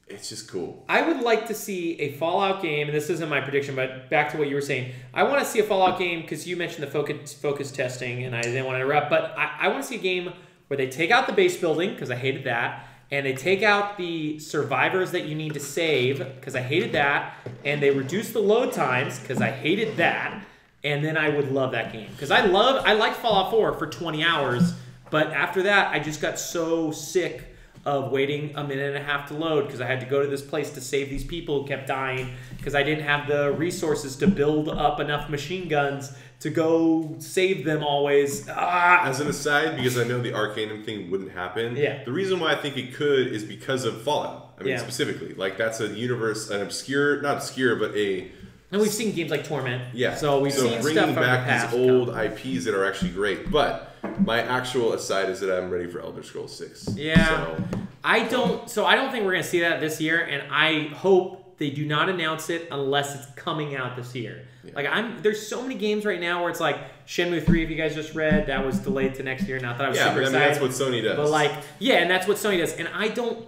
it's just cool. I would like to see a Fallout game, and this isn't my prediction, but back to what you were saying. I want to see a Fallout game, because you mentioned the focus testing, and I didn't want to interrupt, but I want to see a game where they take out the base building, because I hated that, and they take out the survivors that you need to save, because I hated that, and they reduce the load times, because I hated that. And then I would love that game. Because I liked Fallout 4 for 20 hours, but after that, I just got so sick of waiting a minute and a half to load, because I had to go to this place to save these people who kept dying, because I didn't have the resources to build up enough machine guns to go save them always. As an aside, because I know the Arcanum thing wouldn't happen, the reason why I think it could is because of Fallout. I mean, specifically. Like, that's a universe, not obscure, but and we've seen games like Torment. Yeah. So we've seen bringing stuff back from the past these old IPs that are actually great. But my actual aside is that I'm ready for Elder Scrolls 6. Yeah. So I don't think we're going to see that this year, and I hope they do not announce it unless it's coming out this year. Yeah. Like there's so many games right now where it's like Shenmue 3, if you guys just read, that was delayed to next year. Not that I was super excited. That's what Sony does. But and that's what Sony does. And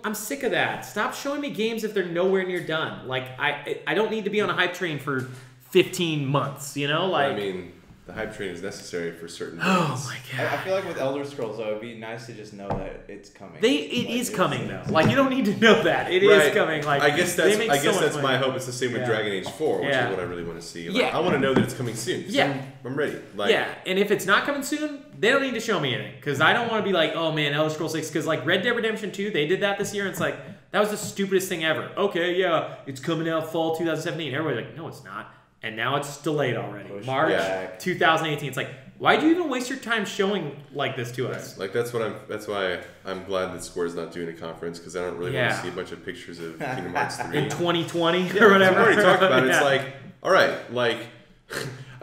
I'm sick of that. Stop showing me games if they're nowhere near done. Like I don't need to be on a hype train for 15 months, you know? Like, I mean, the hype train is necessary for certain things. Oh my god! I feel like with Elder Scrolls, though, it'd be nice to just know that it's coming. It is coming though. Like, you don't need to know that it is coming. Like, I guess that's my hope. It's the same with Dragon Age 4, which is what I really want to see. Like, I want to know that it's coming soon. Yeah, I'm ready. And if it's not coming soon, they don't need to show me anything, because I don't want to be like, oh man, Elder Scrolls 6, because like Red Dead Redemption 2, they did that this year, and it's like that was the stupidest thing ever. Okay, it's coming out fall 2017. Everybody's like, no, it's not. And now it's delayed already. March 2018. It's like, why'd you even waste your time showing like this to us? Like that's why I'm glad that Square's not doing a conference, because I don't really want to see a bunch of pictures of Kingdom Hearts 3 in 2020 or whatever. We've already talked about it. It's like, all right, like,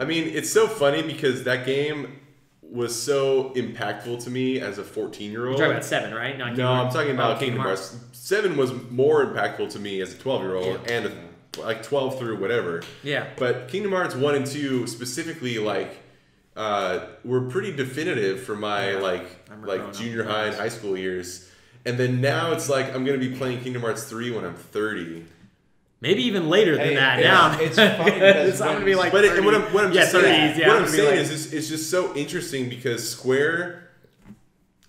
I mean, it's so funny because that game was so impactful to me as a 14-year-old. You're talking about 7, right? Not no, I'm talking about Kingdom Hearts. 7 was more impactful to me as a 12-year-old and like 12 through whatever. Yeah. But Kingdom Hearts 1 and 2 specifically, like, were pretty definitive for my like junior high and high school years. And then now it's like I'm going to be playing Kingdom Hearts 3 when I'm 30. Maybe even later than that. Now it's funny because I'm gonna be like, but what I'm saying is is it's just so interesting because Square,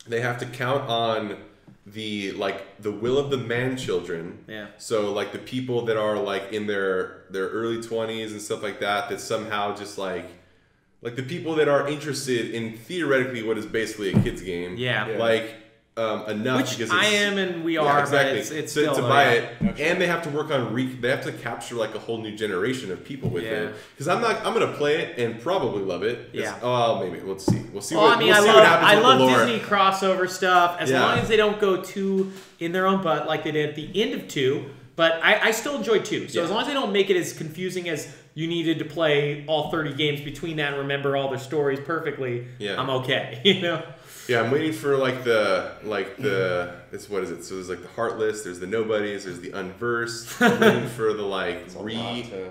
they have to count on the will of the man children. Yeah. So like the people that are like in their early 20s and stuff like that, that somehow just like the people that are interested in theoretically what is basically a kid's game. Yeah. Like. Enough which because I am and we are, exactly. But it's to still buy it, and they have to work on they have to capture like a whole new generation of people with it. Because I'm gonna play it and probably love it. Maybe we'll see. We'll see. Well, what happens. I love Disney crossover stuff as long as they don't go too in their own butt like they did at the end of 2, but I still enjoyed 2. So as long as they don't make it as confusing as you needed to play all 30 games between that and remember all their stories perfectly, I'm okay. Yeah, I'm waiting for it's what is it? So there's like the Heartless, there's the Nobodies, there's the Unversed. I'm waiting for the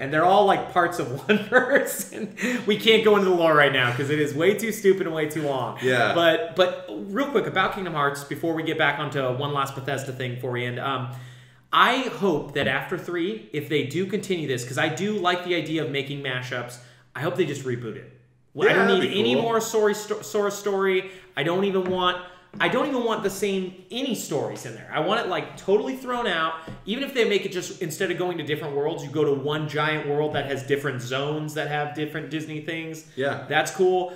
and they're all like parts of one verse. And we can't go into the lore right now because it is way too stupid and way too long. Yeah. But real quick about Kingdom Hearts before we get back onto one last Bethesda thing before we end. I hope that after 3, if they do continue this, because I do like the idea of making mashups, I hope they just reboot it. I don't need any more Sora story. I don't even want the same any stories in there. I want it like totally thrown out. Even if they make it just instead of going to different worlds, you go to one giant world that has different zones that have different Disney things. Yeah, that's cool.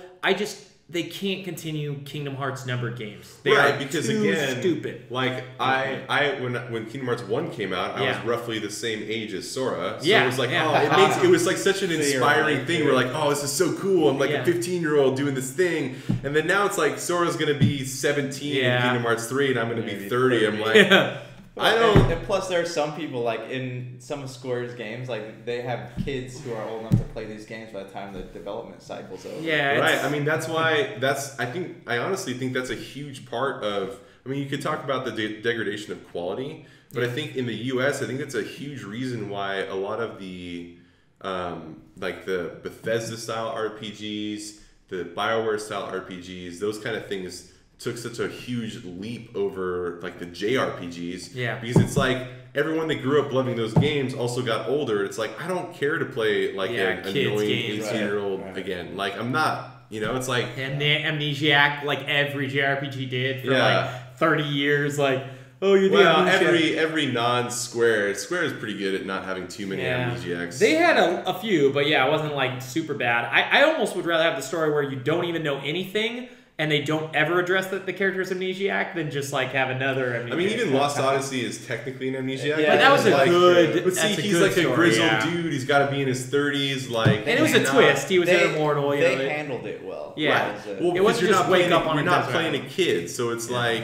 They can't continue Kingdom Hearts numbered games. They right, are because too again, stupid. Like when Kingdom Hearts 1 came out, I was roughly the same age as Sora. So it was like, it was like such an inspiring thing. We're like, oh, this is so cool. I'm like a 15-year-old doing this thing, and then now it's like Sora's gonna be 17 in Kingdom Hearts 3, and I'm gonna be 30. I'm like. I don't. And plus, there are some people like in some of Square's games, like they have kids who are old enough to play these games by the time the development cycle's over. Yeah, right. I mean, that's why. I honestly think that's a huge part of. I mean, you could talk about the degradation of quality, but I think in the U.S., I think that's a huge reason why a lot of the like the Bethesda style RPGs, the BioWare style RPGs, those kind of things took such a huge leap over like the JRPGs. Yeah. Because it's like everyone that grew up loving those games also got older. It's like, I don't care to play like an annoying 18-year-old again. Like I'm not, it's like... And the Amnesiac, like every JRPG did for like 30 years, like, oh, you're the Amnesiac. Every non-Square is pretty good at not having too many Amnesiacs. They had a few, but it wasn't like super bad. I almost would rather have the story where you don't even know anything and they don't ever address the character as amnesiac than just like have another amnesiac. I mean, even Lost Odyssey is technically an amnesiac. Yeah, but that was a good. But see, he's like a grizzled dude. He's got to be in his 30s. Like, and it was a twist. He was immortal. They handled it well. Yeah, right. Well, it wasn't just wake up on. You're not playing a kid, so it's like.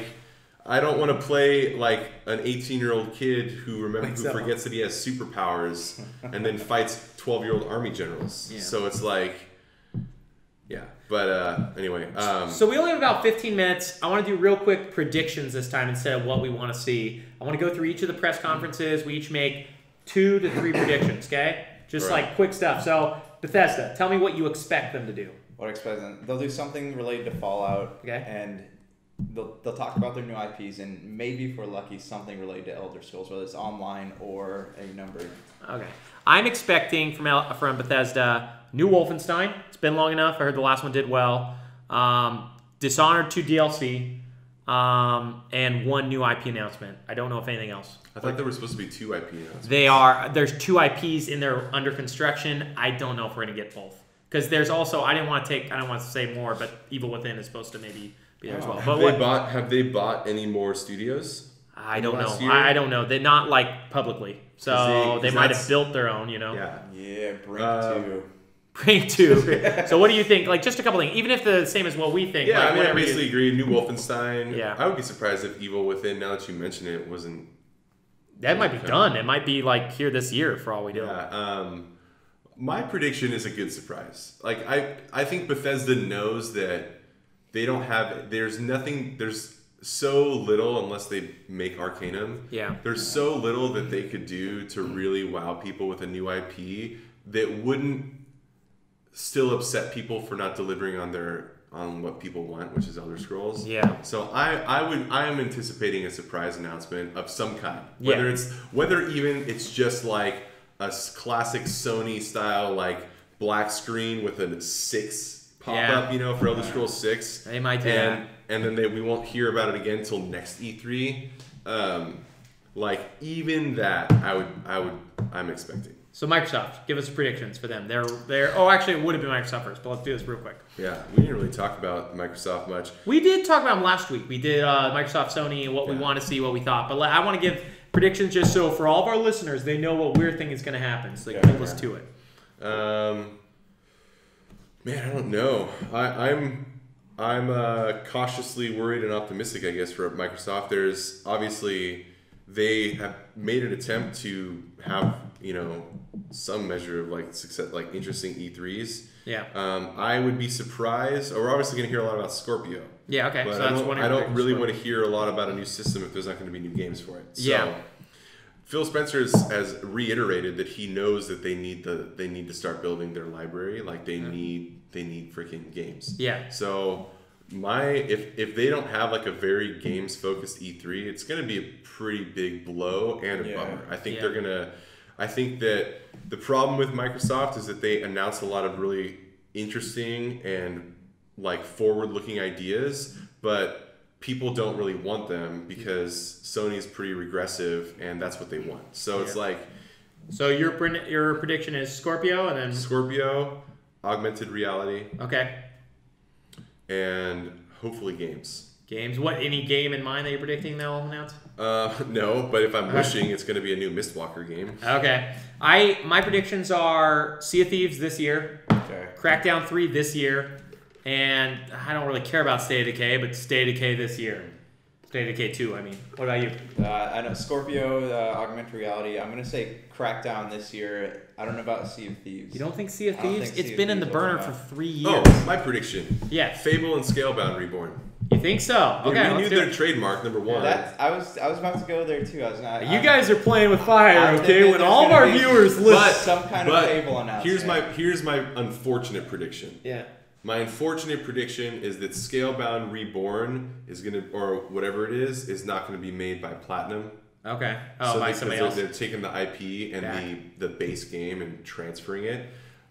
I don't want to play like an 18-year-old kid who forgets that he has superpowers and then fights 12-year-old army generals. Yeah. So it's like, yeah. But anyway. So we only have about 15 minutes. I want to do real quick predictions this time instead of what we want to see. I want to go through each of the press conferences. We each make 2 to 3 predictions, okay? Just like quick stuff. So Bethesda, tell me what you expect them to do. What I expect them? They'll do something related to Fallout. Okay. And they'll talk about their new IPs and maybe, if we're lucky, something related to Elder Scrolls, whether it's online or a numbered. Okay. I'm expecting from Bethesda new Wolfenstein. It's been long enough. I heard the last one did well. Dishonored 2 DLC. And 1 new IP announcement. I don't know if anything else. I thought there were supposed to be 2 IP announcements. There's 2 IPs in there under construction. I don't know if we're going to get both. Because there's also, I don't want to say more, but Evil Within is supposed to maybe be there as well. Have they bought any more studios? I don't know. I don't know. They're not like publicly. So they might have built their own, Yeah, Bring 2. Bring 2. So what do you think? Like just a couple things. Even if the same as what we think. Yeah, like, I basically agree. New Wolfenstein. Yeah. I would be surprised if Evil Within, now that you mention it, wasn't... That might be done. It might be like here this year for all we know. Yeah. My prediction is a good surprise. Like I think Bethesda knows that they don't have... There's so little, unless they make Arcanum. Yeah. There's so little that they could do to really wow people with a new IP that wouldn't still upset people for not delivering on what people want, which is Elder Scrolls. Yeah. So I am anticipating a surprise announcement of some kind. Whether even it's just like a classic Sony style like black screen with a 6 pop up, for Elder Scrolls 6. They might do that. And then we won't hear about it again until next E3. Like even that, I'm expecting. So Microsoft, give us predictions for them. They're. Oh, actually, it would have been Microsoft first, but let's do this real quick. Yeah, we didn't really talk about Microsoft much. We did talk about them last week. We did Microsoft, Sony, and what we want to see, what we thought. But I want to give predictions just so for all of our listeners, they know what we're thinking is going to happen. So they can hold us to it. Man, I don't know. I'm cautiously worried and optimistic, I guess, for Microsoft. There's obviously they have made an attempt to have some measure of like success, like interesting E3s. Yeah. I would be surprised. Or we're obviously going to hear a lot about Scorpio. Yeah. Okay. But So that's one. I don't really want to hear a lot about a new system if there's not going to be new games for it. So, yeah. Phil Spencer has reiterated that he knows that they need to start building their library. Like they need freaking games. Yeah. So if they don't have like a very games focused E3, it's gonna be a pretty big blow and a bummer. I think that the problem with Microsoft is that they announced a lot of really interesting and like forward looking ideas, but people don't really want them because Sony's pretty regressive and that's what they want. So it's like... So your prediction is Scorpio and then... Scorpio, augmented reality. Okay. And hopefully games. Games. What, any game in mind that you're predicting they'll announce? No, but if I'm wishing, it's going to be a new Mistwalker game. Okay. My predictions are Sea of Thieves this year. Okay. Crackdown 3 this year. And I don't really care about State of Decay, but State of Decay this year. State of Decay 2, I mean. What about you? I know Scorpio, augmented reality. I'm going to say Crackdown this year. I don't know about Sea of Thieves. You don't think Sea of I don't Thieves? think It's Sea of been in the Thieves will burner come for out. 3 years. Oh, my prediction. Yeah. Fable and Scalebound Reborn. You think so? They Okay, renewed let's do their it. trademark, number one. I was about to go there too. You guys are playing with fire, I'm okay? thinking When there's all of gonna our be viewers listen. some kind of Fable announcement. Here's my unfortunate prediction. Yeah. My unfortunate prediction is that Scalebound Reborn is gonna, or whatever it is not gonna be made by Platinum. Okay. Oh, by somebody else. They're taking the IP and Back. the base game and transferring it.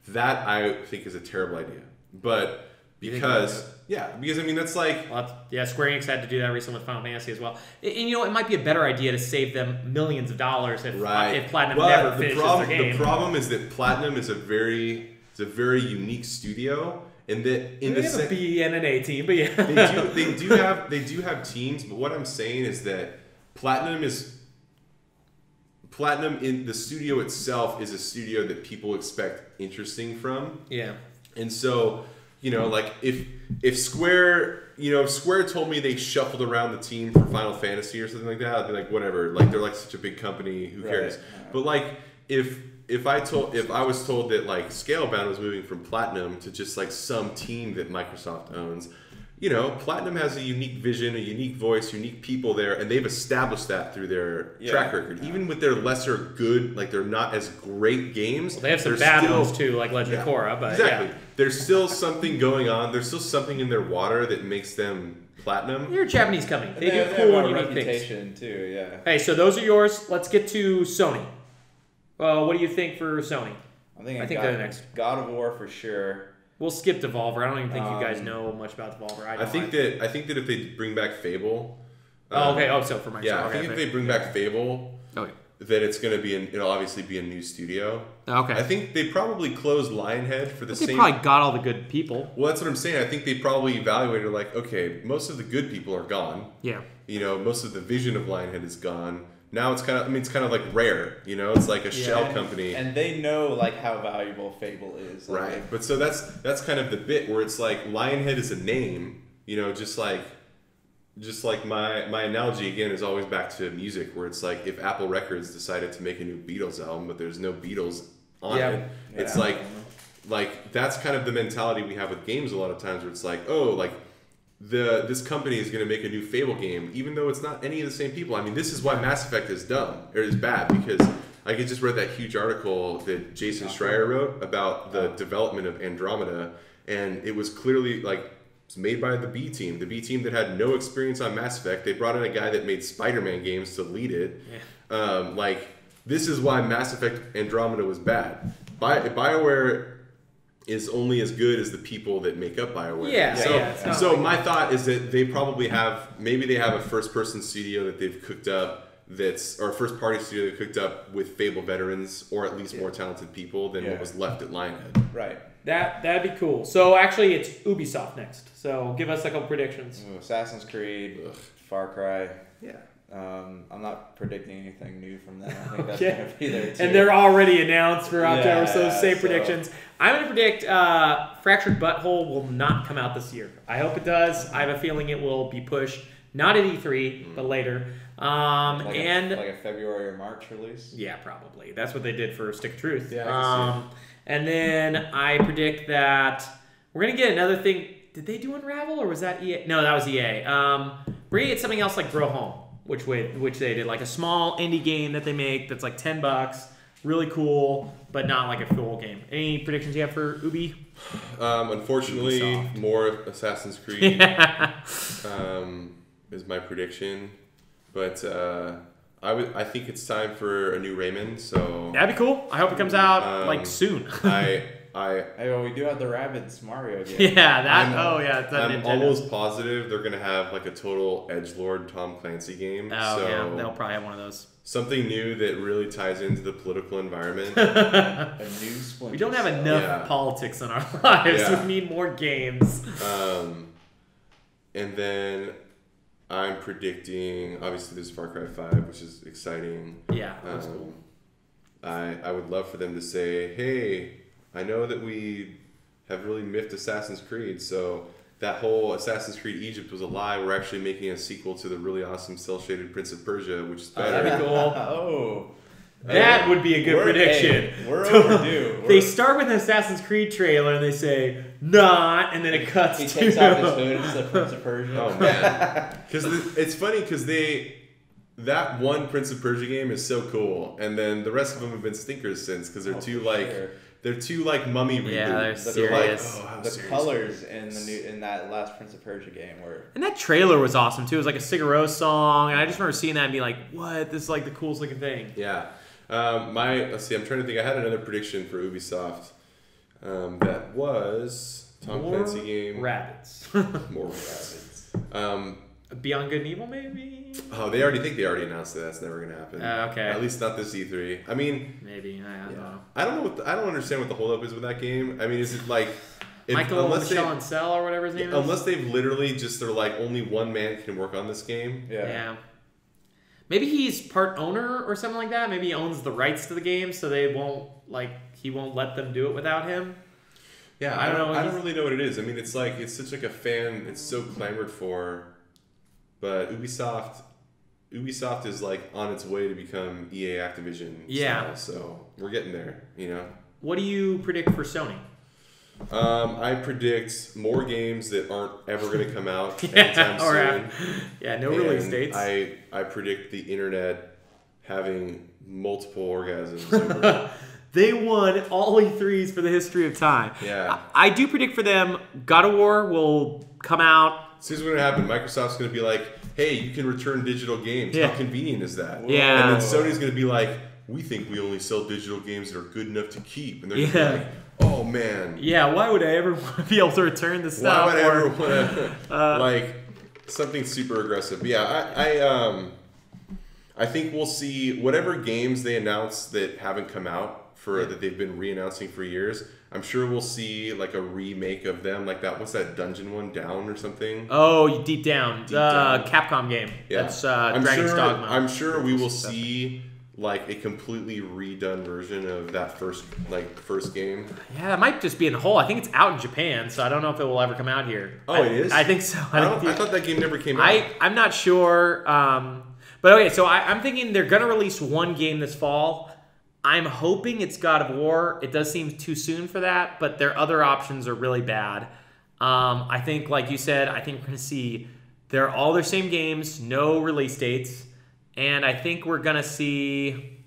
That I think is a terrible idea. But because I mean that's like Square Enix had to do that recently with Final Fantasy as well. And it might be a better idea to save them millions of dollars if Platinum never finishes their game. The problem is that Platinum is a very unique studio. And that in they have a B and an A team, but yeah, they do have teams. But what I'm saying is that Platinum in the studio itself is a studio that people expect interesting from. Yeah, and so like if Square told me they shuffled around the team for Final Fantasy or something like that, I'd be like whatever. Like they're like such a big company, who cares? Right. But like if I was told that like Scalebound was moving from Platinum to just like some team that Microsoft owns, Platinum has a unique vision, a unique voice, unique people there, and they've established that through their track record. Even with their lesser good, like they're not as great games. Well, they have some bad ones too, like Legend of Korra, but exactly. There's still something going on. There's still something in their water that makes them Platinum. You're a Japanese company. They do have cool a and unique reputation things too. Yeah. Hey, so those are yours. Let's get to Sony. What do you think for Sony? I think they're the next. God of War for sure. We'll skip Devolver. I don't even think you guys know much about Devolver. I think that if they bring back Fable. Okay. So for Microsoft. Yeah, I think if they bring back Fable, okay, then it's going to be it'll obviously be a new studio. Okay. I think they probably closed Lionhead for the same. They probably got all the good people. Well, that's what I'm saying. I think they probably evaluated like, okay, most of the good people are gone. Yeah. Most of the vision of Lionhead is gone. Now it's kind of like Rare, it's like a shell company, and they know like how valuable Fable is, like, right? But so that's kind of the bit where it's like Lionhead is a name, just like my analogy again is always back to music, where it's like if Apple Records decided to make a new Beatles album, but there's no Beatles on it, it's like that's kind of the mentality we have with games a lot of times, where it's like, oh, like. This company is going to make a new Fable game, even though it's not any of the same people. I mean, this is why Mass Effect is dumb, or is bad, because I just read that huge article that Jason Schreier wrote about the development of Andromeda, and it was clearly like it's made by the B team that had no experience on Mass Effect. They brought in a guy that made Spider-Man games to lead it. Yeah. This is why Mass Effect Andromeda was bad. BioWare is only as good as the people that make up BioWare. So my thought is that they probably have a first-person studio that they've cooked up or a first-party studio that cooked up with Fable veterans, or at least more talented people than what was left at Lionhead. Right. That'd be cool. So actually, it's Ubisoft next. So give us a couple predictions. Assassin's Creed, Far Cry. Yeah. I'm not predicting anything new from them. I think that's going to be there too. And they're already announced for October, so same predictions. I'm going to predict Fractured Butthole will not come out this year. I hope it does. I have a feeling it will be pushed, not at E3, but later. Like a February or March release? Yeah, probably. That's what they did for Stick of Truth. Yeah, I can see and then I predict that we're going to get another thing. Did they do Unravel or was that EA? No, that was EA. We're going to get something else like Grow Home, which they did. Like a small indie game that they make that's like $10. Really cool, but not like a full game. Any predictions you have for Ubi? Unfortunately, Ubisoft. more Assassin's Creed is my prediction. But I think it's time for a new Rayman. So That'd be cool. I hope it comes out like soon. Hey, well, we do have the Rabbids Mario game. I'm almost positive they're gonna have like a total edgelord Tom Clancy game. Oh so yeah, they'll probably have one of those. something new that really ties into the political environment. A new Splinter We don't have Cell. enough politics in our lives. Yeah. We need more games. And then I'm predicting, obviously, there's Far Cry 5, which is exciting. Yeah, that's cool. I would love for them to say, hey, I know that we have really miffed Assassin's Creed, so that whole Assassin's Creed Egypt was a lie. We're actually making a sequel to the really awesome cel-shaded Prince of Persia, which is better. That'd be cool. Oh. That would be a good prediction. Hey, we're overdue. They start with an Assassin's Creed trailer and they say, not, and then it cuts He to... takes off his hood and it's the Prince of Persia. Oh, man. Because it's funny because that one Prince of Persia game is so cool, and then the rest of them have been stinkers since because they're they're too like mummy reboots. Yeah, they're serious. serious. Like, how The serious colors in that last Prince of Persia game were... And that trailer was awesome, too. It was like a Sigur Rós song, and I just remember seeing that and being like, what? This is like the coolest looking thing. Yeah. Let's see, I'm trying to think. I had another prediction for Ubisoft. That was Tom Clancy game. Rabbits. More rabbits. Beyond Good and Evil, maybe? Oh, they already announced that that's never gonna happen. Okay. At least not this E3. I mean, Maybe. I don't know. I don't know. I don't understand what the holdup is with that game. I mean, is it like Michael Michel Ancel or whatever his name is? Unless they've literally they're like only one man can work on this game. Yeah. Maybe he's part owner or something like that. Maybe he owns the rights to the game, so he won't let them do it without him. Yeah, I don't know. I don't really know what it is. I mean, it's such like a fan. It's so clamored for, but Ubisoft is like on its way to become EA Activision. Yeah. Style, so we're getting there. You know. What do you predict for Sony? I predict more games that aren't ever going to come out anytime soon. No release dates. I predict the internet having multiple orgasms. They won all E3s for the history of time. Yeah. I do predict for them, God of War will come out. So here's what's going to happen. Microsoft's going to be like, hey, you can return digital games. Yeah. How convenient is that? Yeah. And then Sony's going to be like, we think we only sell digital games that are good enough to keep. And they're going to be like, oh, man. Yeah, why would I ever want to be able to return this stuff? Why would I ever want to, like, something super aggressive? But yeah, I think we'll see whatever games they announce that haven't come out that they've been re-announcing for years. I'm sure we'll see like a remake of them, like that. What's that dungeon one, Down or something? Oh, Deep Down, Down. Capcom game. Yeah. That's Dragon's Dogma. I'm sure we will see like a completely redone version of that first game. Yeah, it might just be in the hole. I think it's out in Japan, so I don't know if it will ever come out here. Oh, it is? I think so. I thought that game never came out. I'm not sure. But okay, so I'm thinking they're going to release one game this fall. I'm hoping it's God of War. It does seem too soon for that, but their other options are really bad. I think, like you said, I think we're going to see they're all their same games, no release dates. And I think we're going to see...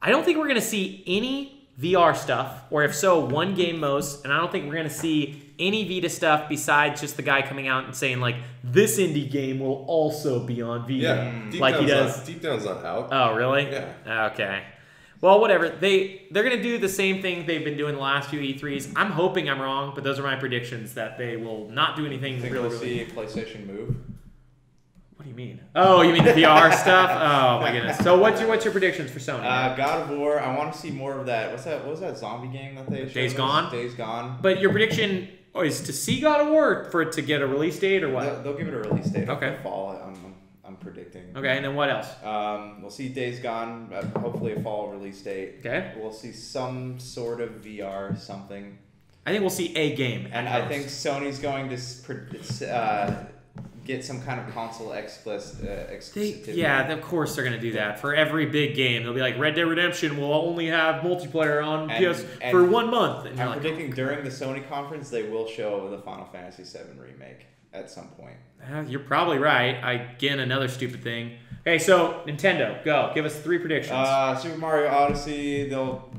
I don't think we're going to see any VR stuff, or if so, one game most. And I don't think we're going to see any Vita stuff besides just the guy coming out and saying, like, this indie game will also be on Vita. Yeah, like he does. Deep Down's not out. Oh, really? Yeah. Okay. Well, whatever. They're going to do the same thing they've been doing the last few E3s. I'm hoping I'm wrong, but those are my predictions, that they will not do anything Think really, we'll see PlayStation Move? What do you mean? Oh, you mean the VR stuff? Oh, my goodness. So what's your predictions for Sony? God of War. I want to see more of that. What was that zombie game that they showed Days us? Gone? Days Gone. But your prediction is to see God of War, for it to get a release date, or what? They'll give it a release date. Okay. For fall. I'm predicting. Okay, and then what else? We'll see Days Gone. Hopefully a fall release date. Okay. We'll see some sort of VR something. I think we'll see a game. And I think Sony's going to get some kind of console exclusivity. Yeah, of course they're going to do that. For every big game, they'll be like, Red Dead Redemption will only have multiplayer on PS for 1 month. And I'm predicting during the Sony conference, they will show the Final Fantasy VII Remake at some point. You're probably right. Again, another stupid thing. Okay, so Nintendo, go. Give us 3 predictions. Super Mario Odyssey, they'll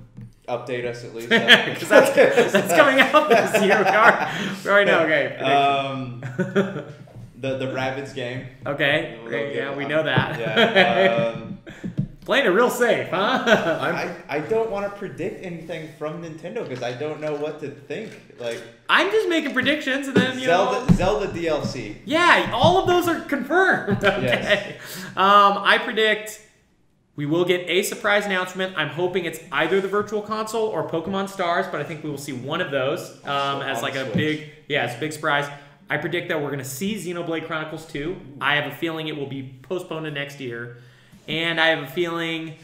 update us at least. Because that's coming out this year. We already know. Okay, prediction. The Rabbids game. Okay, yeah, we know that. Yeah. Playing it real safe, huh? I don't want to predict anything from Nintendo because I don't know what to think. Like I'm just making predictions, and then Zelda DLC. Yeah, all of those are confirmed. Okay. Yes. I predict we will get a surprise announcement. I'm hoping it's either the Virtual Console or Pokemon Stars, but I think we will see one of those as like a big, it's a big surprise. I predict that we're going to see Xenoblade Chronicles 2. I have a feeling it will be postponed to next year. And I have a feeling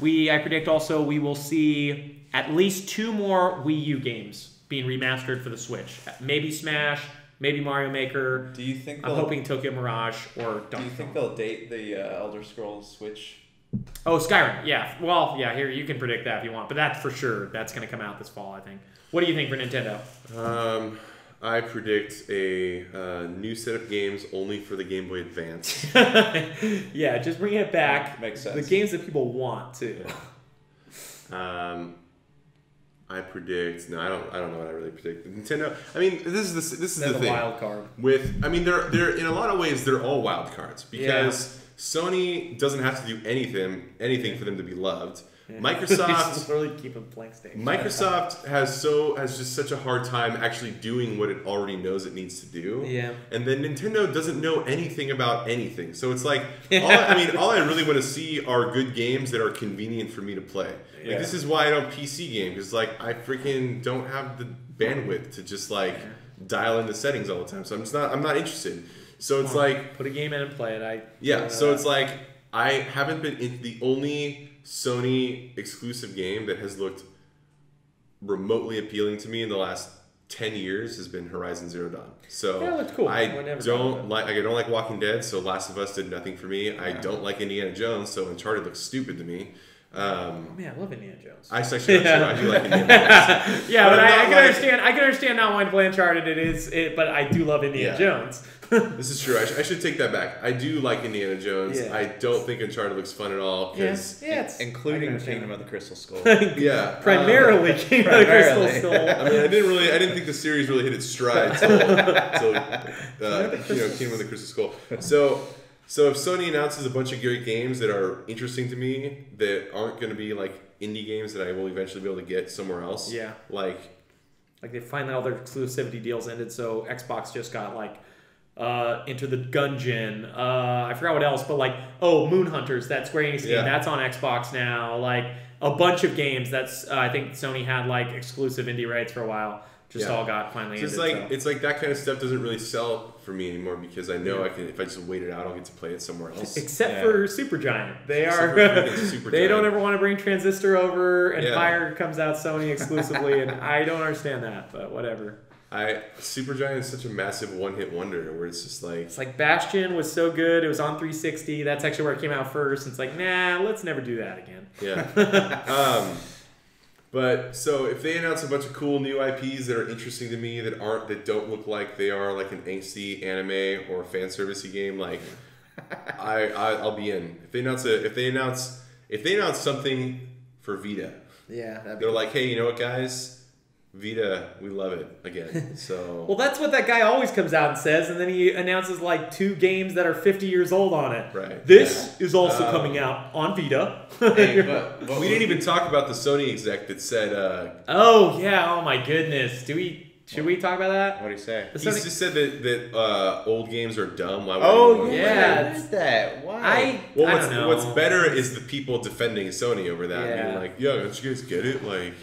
I predict also we will see at least 2 more Wii U games being remastered for the Switch. Maybe Smash, maybe Mario Maker. Do you think I'm hoping Tokyo Mirage or Donkey Kong. Do you think they'll date the Elder Scrolls Switch? Oh, Skyrim. Yeah. Well, yeah, here you can predict that if you want, but that's for sure. That's going to come out this fall, I think. What do you think for Nintendo? I predict a new set of games only for the Game Boy Advance. Yeah, just bring it back. Makes sense. The games that people want too. I predict. No, I don't know what I really predict. Nintendo. I mean, this is the thing. Wild card. They're in a lot of ways they're all wild cards because Sony doesn't have to do anything for them to be loved. Yeah. Microsoft really keep a blank stage. Microsoft has just such a hard time actually doing what it already knows it needs to do. Yeah. And then Nintendo doesn't know anything about anything. So it's like all I really want to see are good games that are convenient for me to play. Like this is why I don't PC game because like I freaking don't have the bandwidth to just like dial in the settings all the time. So I'm not interested. So it's like put a game in and play it. It's like I haven't been in the only Sony exclusive game that has looked remotely appealing to me in the last 10 years has been Horizon Zero Dawn. So yeah, that's cool. I don't like Walking Dead, so Last of Us did nothing for me. I don't like Indiana Jones, so Uncharted looks stupid to me. I love Indiana Jones. I do like Indiana Jones. But I can understand not wanting to play Uncharted. But I do love Indiana Jones. This is true. I should take that back. I do like Indiana Jones. Yeah. I don't think Uncharted looks fun at all. It's including Kingdom of the Crystal Skull. Primarily Kingdom of the Crystal Skull. I mean, I didn't think the series really hit its stride until Kingdom of the Crystal Skull. So if Sony announces a bunch of great games that are interesting to me that aren't going to be like indie games that I will eventually be able to get somewhere else. Yeah. Like they finally all their exclusivity deals ended, so Xbox just got like Enter the Gungeon. I forgot what else, but like Moon Hunters, that Square Enix game, that's on Xbox now. Like a bunch of games that's I think Sony had like exclusive indie rights for a while. Just all got finally ended. It's like that kind of stuff doesn't really sell for me anymore because I know I can if I just wait it out, I'll get to play it somewhere else. Except for Supergiant, they don't ever want to bring Transistor over, and Fire comes out Sony exclusively, and I don't understand that, but whatever. Supergiant is such a massive one-hit wonder where it's just like... It's like Bastion was so good, it was on 360, that's actually where it came out first, it's like, nah, let's never do that again. Yeah. But so if they announce a bunch of cool new IPs that are interesting to me that don't look like they are like an angsty anime or a fan servicey game, like I'll be in. If they announce something for Vita, they're like, hey, you know what, guys? Vita, we love it again. So well, that's what that guy always comes out and says, and then he announces like 2 games that are 50 years old on it. Right. This is also coming out on Vita. Hey, but we didn't even talk about the Sony exec that said. Oh my goodness. Should we talk about that? What did he say? He just said that old games are dumb. Why would is that? Why? I don't know. What's better is the people defending Sony over that. Yeah. Being like, don't you guys get it? Like.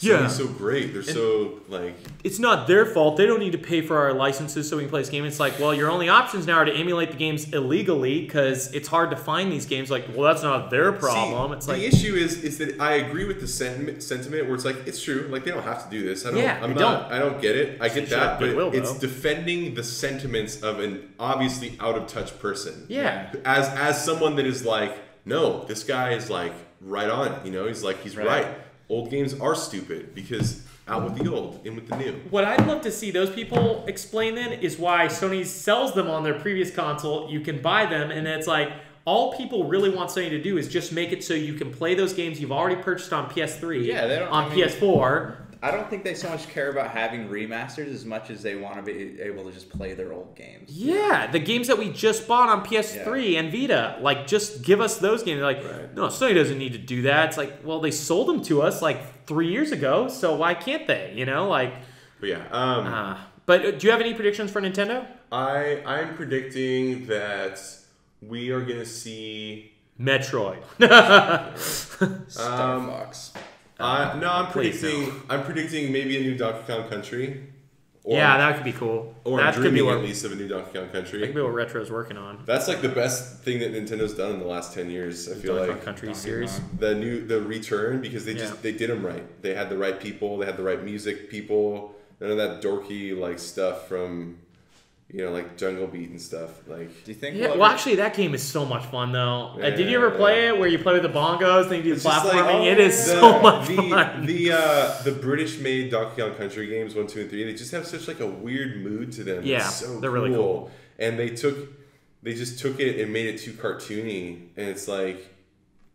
Sony's so great. They're so like. It's not their fault. They don't need to pay for our licenses so we can play this game. It's like, well, your only options now are to emulate the games illegally because it's hard to find these games. Like, well, that's not their problem. See, it's like the issue is that I agree with the sentiment where it's like it's true. Like they don't have to do this. I don't get it. I get that, but it's defending the sentiments of an obviously out of touch person. Yeah. As someone that is like, no, this guy is like right on. You know, he's right. Old games are stupid because out with the old, in with the new. What I'd love to see those people explain then is why Sony sells them on their previous console. You can buy them, and it's like all people really want Sony to do is just make it so you can play those games you've already purchased on PS3, on PS4. I don't think they so much care about having remasters as much as they want to be able to just play their old games. Yeah, the games that we just bought on PS3 and Vita, like just give us those games. Like, no, Sony doesn't need to do that. It's like, well, they sold them to us like 3 years ago, so why can't they? You know, like. But yeah. But do you have any predictions for Nintendo? I'm predicting that we are gonna see Metroid. Star Fox. I'm predicting maybe a new Donkey Kong Country. Or, that could be cool. Or that I'm dreaming at least of a new Donkey Kong Country. That could be what Retro's working on. That's like the best thing that Nintendo's done in the last 10 years. I feel Donkey like Kong Country series. The return because they did them right. They had the right people. They had the right music people. None of that dorky like stuff from. You know, like Jungle Beat and stuff. Like, do you think? Yeah, actually, that game is so much fun, though. Did you ever play it where you play with the bongos and you do platforming? It is so much fun. The British-made Donkey Kong Country games 1, 2, and 3. They just have such like a weird mood to them. Yeah, it's so they're really cool. And they just took it and made it too cartoony. And it's like,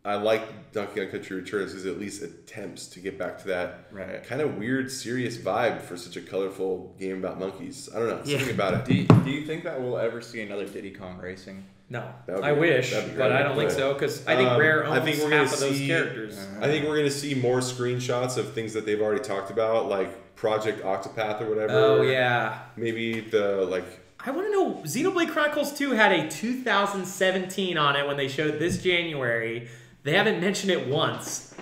I like Donkey Kong Country Returns because it at least attempts to get back to that kind of weird, serious vibe for such a colorful game about monkeys. I don't know. Something about it. Do you think that we'll ever see another Diddy Kong Racing? No. I wish, but I don't think so because I think Rare owns half of those characters. I think we're going to see more screenshots of things that they've already talked about, like Project Octopath or whatever. Oh, yeah. Maybe the, like... I want to know, Xenoblade Chronicles 2 had a 2017 on it when they showed this January. They haven't mentioned it once.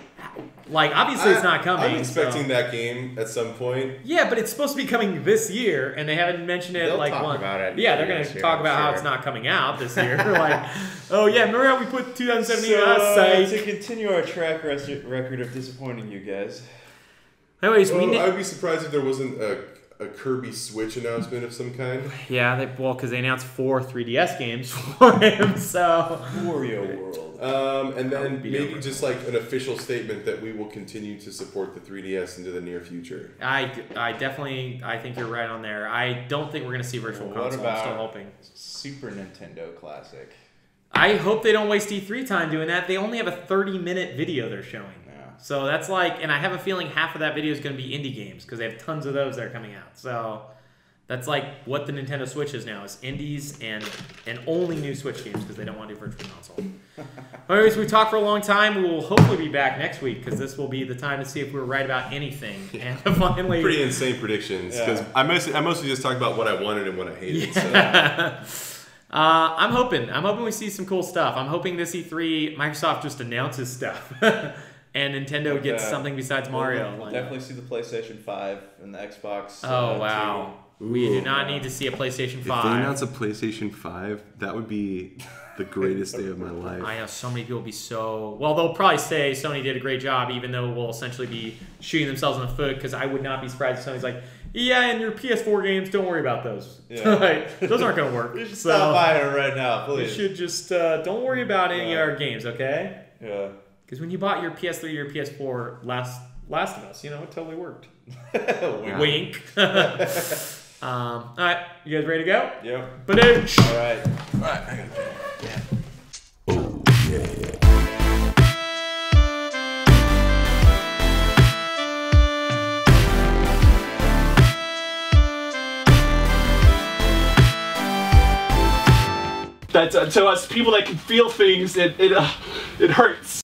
Like, obviously it's not coming. I'm expecting that game at some point. Yeah, but it's supposed to be coming this year, and they haven't mentioned it. They'll like talk about it. Yeah, they're going to talk about how it's not coming out this year. Like, oh yeah, remember how we put 2017 on? To continue our track record of disappointing you guys. Anyways, I'd be surprised if there wasn't a Kirby Switch announcement of some kind. Yeah, because they announced 4 3DS games for him, so... Wario World. And then maybe just like an official statement that we will continue to support the 3DS into the near future. I think you're right on there. I don't think we're going to see Virtual Console. I'm still hoping. Super Nintendo Classic. I hope they don't waste E3 time doing that. They only have a 30-minute video they're showing. So that's like, and I have a feeling half of that video is going to be indie games because they have tons of those that are coming out. So that's like what the Nintendo Switch is now, is indies and only new Switch games because they don't want to do Virtual Console. Anyways, we talked for a long time. We will hopefully be back next week because this will be the time to see if we were right about anything. And finally, pretty insane predictions because I mostly just talked about what I wanted and what I hated. Yeah. So. I'm hoping we see some cool stuff. I'm hoping this E3 Microsoft just announces stuff. And Nintendo gets something besides Mario. We'll definitely see the PlayStation 5 and the Xbox. Oh, wow. We do not need to see a PlayStation 5. If they announce a PlayStation 5, that would be the greatest day of my life. I know so many people will be so... Well, they'll probably say Sony did a great job, even though we'll essentially be shooting themselves in the foot, because I would not be surprised if Sony's like, yeah, and your PS4 games, don't worry about those. Yeah. Like, those aren't going to work. You should stop buying it right now, please. You should just... don't worry about any of our games, okay? Yeah. Because when you bought your PS3 or your PS4 Last of Us, it totally worked. Wink. All right, you guys ready to go? Yep. Ba-dooch. All right, I gotta go. Yeah. Oh, yeah. That's to us people that can feel things. It hurts.